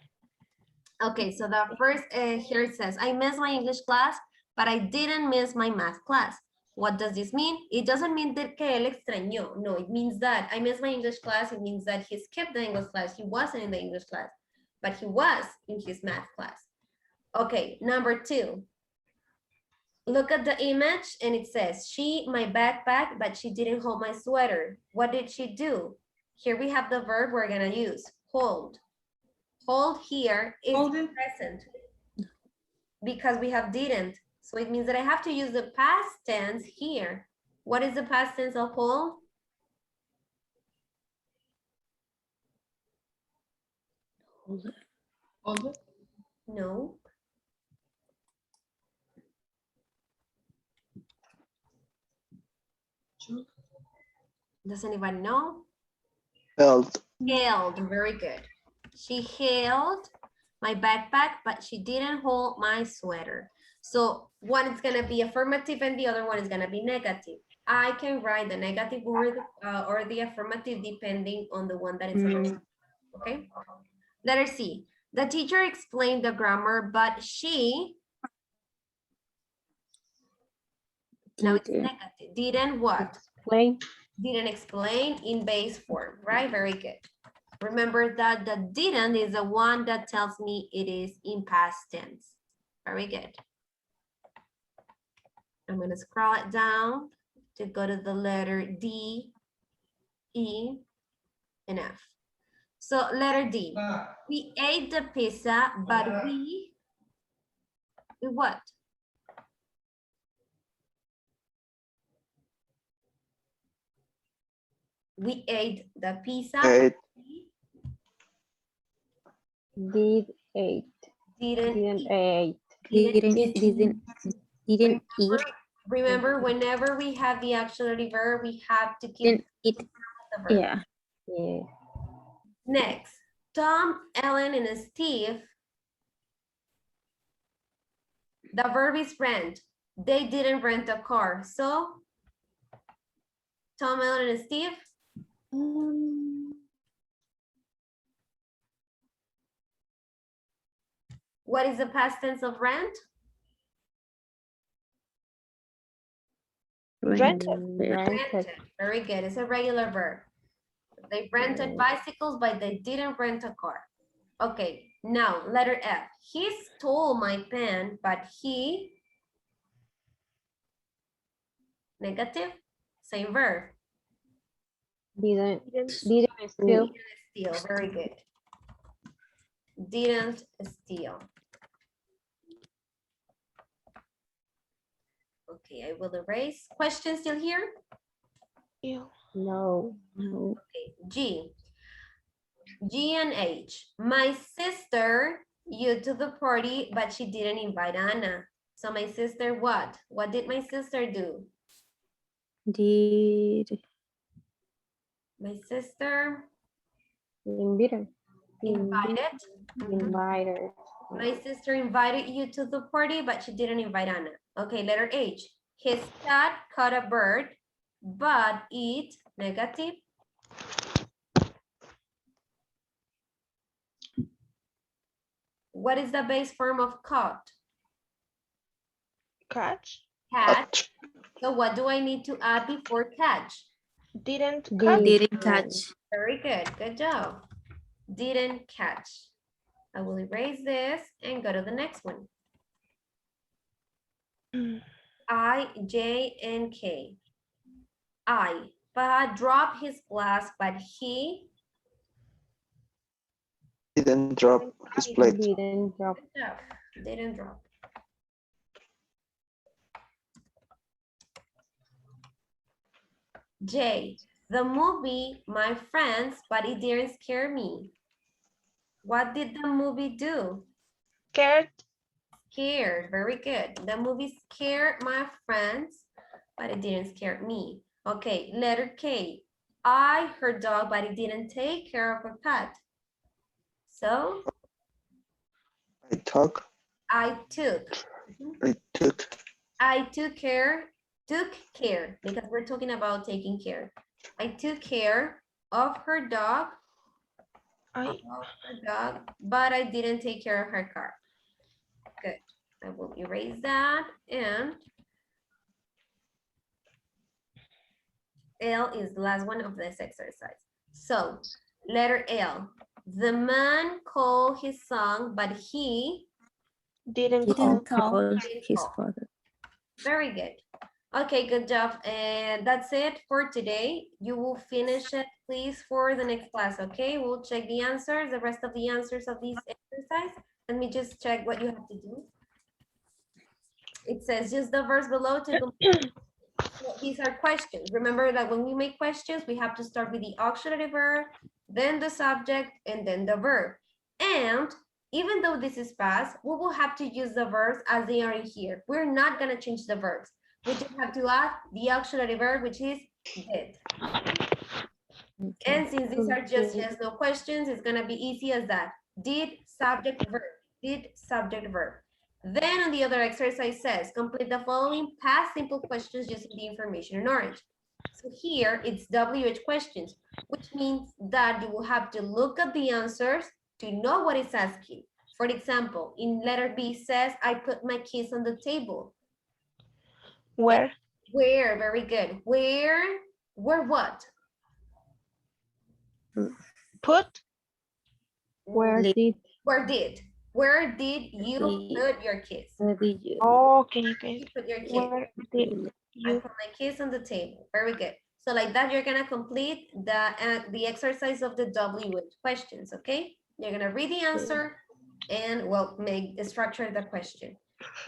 Speaker 1: Okay, so the first here it says, I missed my English class, but I didn't miss my math class. What does this mean? It doesn't mean that que él extrañó. No, it means that I missed my English class. It means that he skipped the English class. He wasn't in the English class, but he was in his math class. Okay, number 2. Look at the image and it says, she, my backpack, but she didn't hold my sweater. What did she do? Here we have the verb we're gonna use, hold. Hold here is
Speaker 8: Hold it.
Speaker 1: present because we have didn't. So it means that I have to use the past tense here. What is the past tense of hold?
Speaker 8: Hold it.
Speaker 1: No.
Speaker 8: Took.
Speaker 1: Does anybody know?
Speaker 2: Held.
Speaker 1: Held, very good. She held my backpack, but she didn't hold my sweater. So one is gonna be affirmative and the other one is gonna be negative. I can write the negative word or the affirmative depending on the one that is affirmative, okay? Letter C, the teacher explained the grammar, but she, now it's
Speaker 3: Didn't.
Speaker 1: negative, didn't what?
Speaker 6: Explain.
Speaker 1: Didn't explain in base form, right? Very good. Remember that the didn't is the one that tells me it is in past tense. Very good. I'm going to scroll it down to go to the letter D, E, and F. So letter D, we ate the pizza, but we what? We ate the pizza.
Speaker 2: Ate.
Speaker 6: Did ate.
Speaker 1: Didn't
Speaker 6: Didn't
Speaker 1: eat.
Speaker 6: ate.
Speaker 3: Didn't eat.
Speaker 1: Remember, whenever we have the auxiliary verb, we have to keep
Speaker 3: Didn't eat.
Speaker 1: the verb.
Speaker 3: Yeah.
Speaker 6: Yeah.
Speaker 1: Next, Tom, Ellen, and Steve. The verb is rent. They didn't rent a car. So, Tom, Ellen, and Steve. What is the past tense of rent?
Speaker 6: Rented.
Speaker 1: Rented. Very good. It's a regular verb. They rented bicycles, but they didn't rent a car. Okay, now letter F. He stole my pen, but he, negative, same verb.
Speaker 3: Didn't
Speaker 6: Steal.
Speaker 3: steal.
Speaker 1: Steal, very good. Didn't steal. Okay, I will erase. Question still here?
Speaker 6: Ew.
Speaker 3: No.
Speaker 1: Okay, G. G and H. My sister, you to the party, but she didn't invite Anna. So my sister, what? What did my sister do?
Speaker 3: Did
Speaker 1: My sister
Speaker 3: invited.
Speaker 1: invited.
Speaker 3: Invited.
Speaker 1: My sister invited you to the party, but she didn't invite Anna. Okay, letter H. His cat caught a bird, but it, negative. What is the base form of caught?
Speaker 6: Catch.
Speaker 1: Catch. So what do I need to add before catch?
Speaker 6: Didn't catch.
Speaker 7: Didn't catch.
Speaker 1: Very good, good job. Didn't catch. I will erase this and go to the next one. I, J, and K. I, but dropped his glass, but he
Speaker 2: Didn't drop his plate.
Speaker 3: Didn't drop.
Speaker 1: good job, didn't drop. J, the movie, my friends, but it didn't scare me. What did the movie do?
Speaker 6: Scared.
Speaker 1: Scared, very good. The movie scared my friends, but it didn't scare me. Okay, letter K. I, her dog, but it didn't take care of her pet. So
Speaker 2: I took.
Speaker 1: I took.
Speaker 2: I took.
Speaker 1: I took care, because we're talking about taking care. I took care of her dog, but I didn't take care of her car. Good. I will erase that, and L is the last one of this exercise. So letter L. The man called his son, but he
Speaker 6: Didn't call.
Speaker 7: Didn't call.
Speaker 3: Called
Speaker 1: Didn't
Speaker 3: his
Speaker 1: call.
Speaker 3: father.
Speaker 1: Very good. Okay, good job. And that's it for today. You will finish it, please, for the next class, okay? We'll check the answers, the rest of the answers of these exercise. Let me just check what you have to do. It says use the verbs below to complete. So these are questions. Remember that when we make questions, we have to start with the auxiliary verb, then the subject, and then the verb. And even though this is past, we will have to use the verbs as they are in here. We're not gonna change the verbs. We just have to add the auxiliary verb, which is did. And since these are just yes, no questions, it's gonna be easy as that. Did, subject, verb. Did, subject, verb. Then on the other exercise says, complete the following past simple questions using the information in orange. So here it's WH questions, which means that you will have to look at the answers to know what it's asking. For example, in letter B says, I put my keys on the table.
Speaker 6: Where?
Speaker 1: Where, very good. Where what?
Speaker 6: Put.
Speaker 3: Where
Speaker 7: Did.
Speaker 3: did
Speaker 1: Where did you put your keys?
Speaker 3: you?
Speaker 6: Oh, okay.
Speaker 1: You put your keys.
Speaker 6: Where did
Speaker 1: I
Speaker 6: you?
Speaker 1: put my keys on the table. Very good. So like that, you're gonna complete the exercise of the WH questions, okay? You're gonna read the answer and well, make the structure of the question.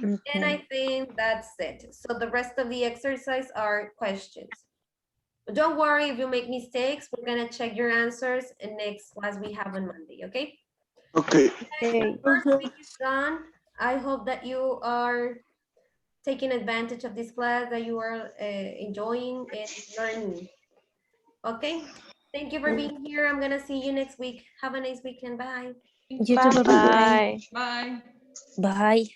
Speaker 1: And I think that's it. So the rest of the exercise are questions. But don't worry if you make mistakes. We're gonna check your answers in next class we have on Monday, okay?
Speaker 2: Okay.
Speaker 1: The first week is done. I hope that you are taking advantage of this class, that you are enjoying and learning. Okay, thank you for being here. I'm gonna see you next week. Have a nice weekend. Bye.
Speaker 7: You too. Bye.
Speaker 6: Bye.
Speaker 8: Bye.
Speaker 7: Bye.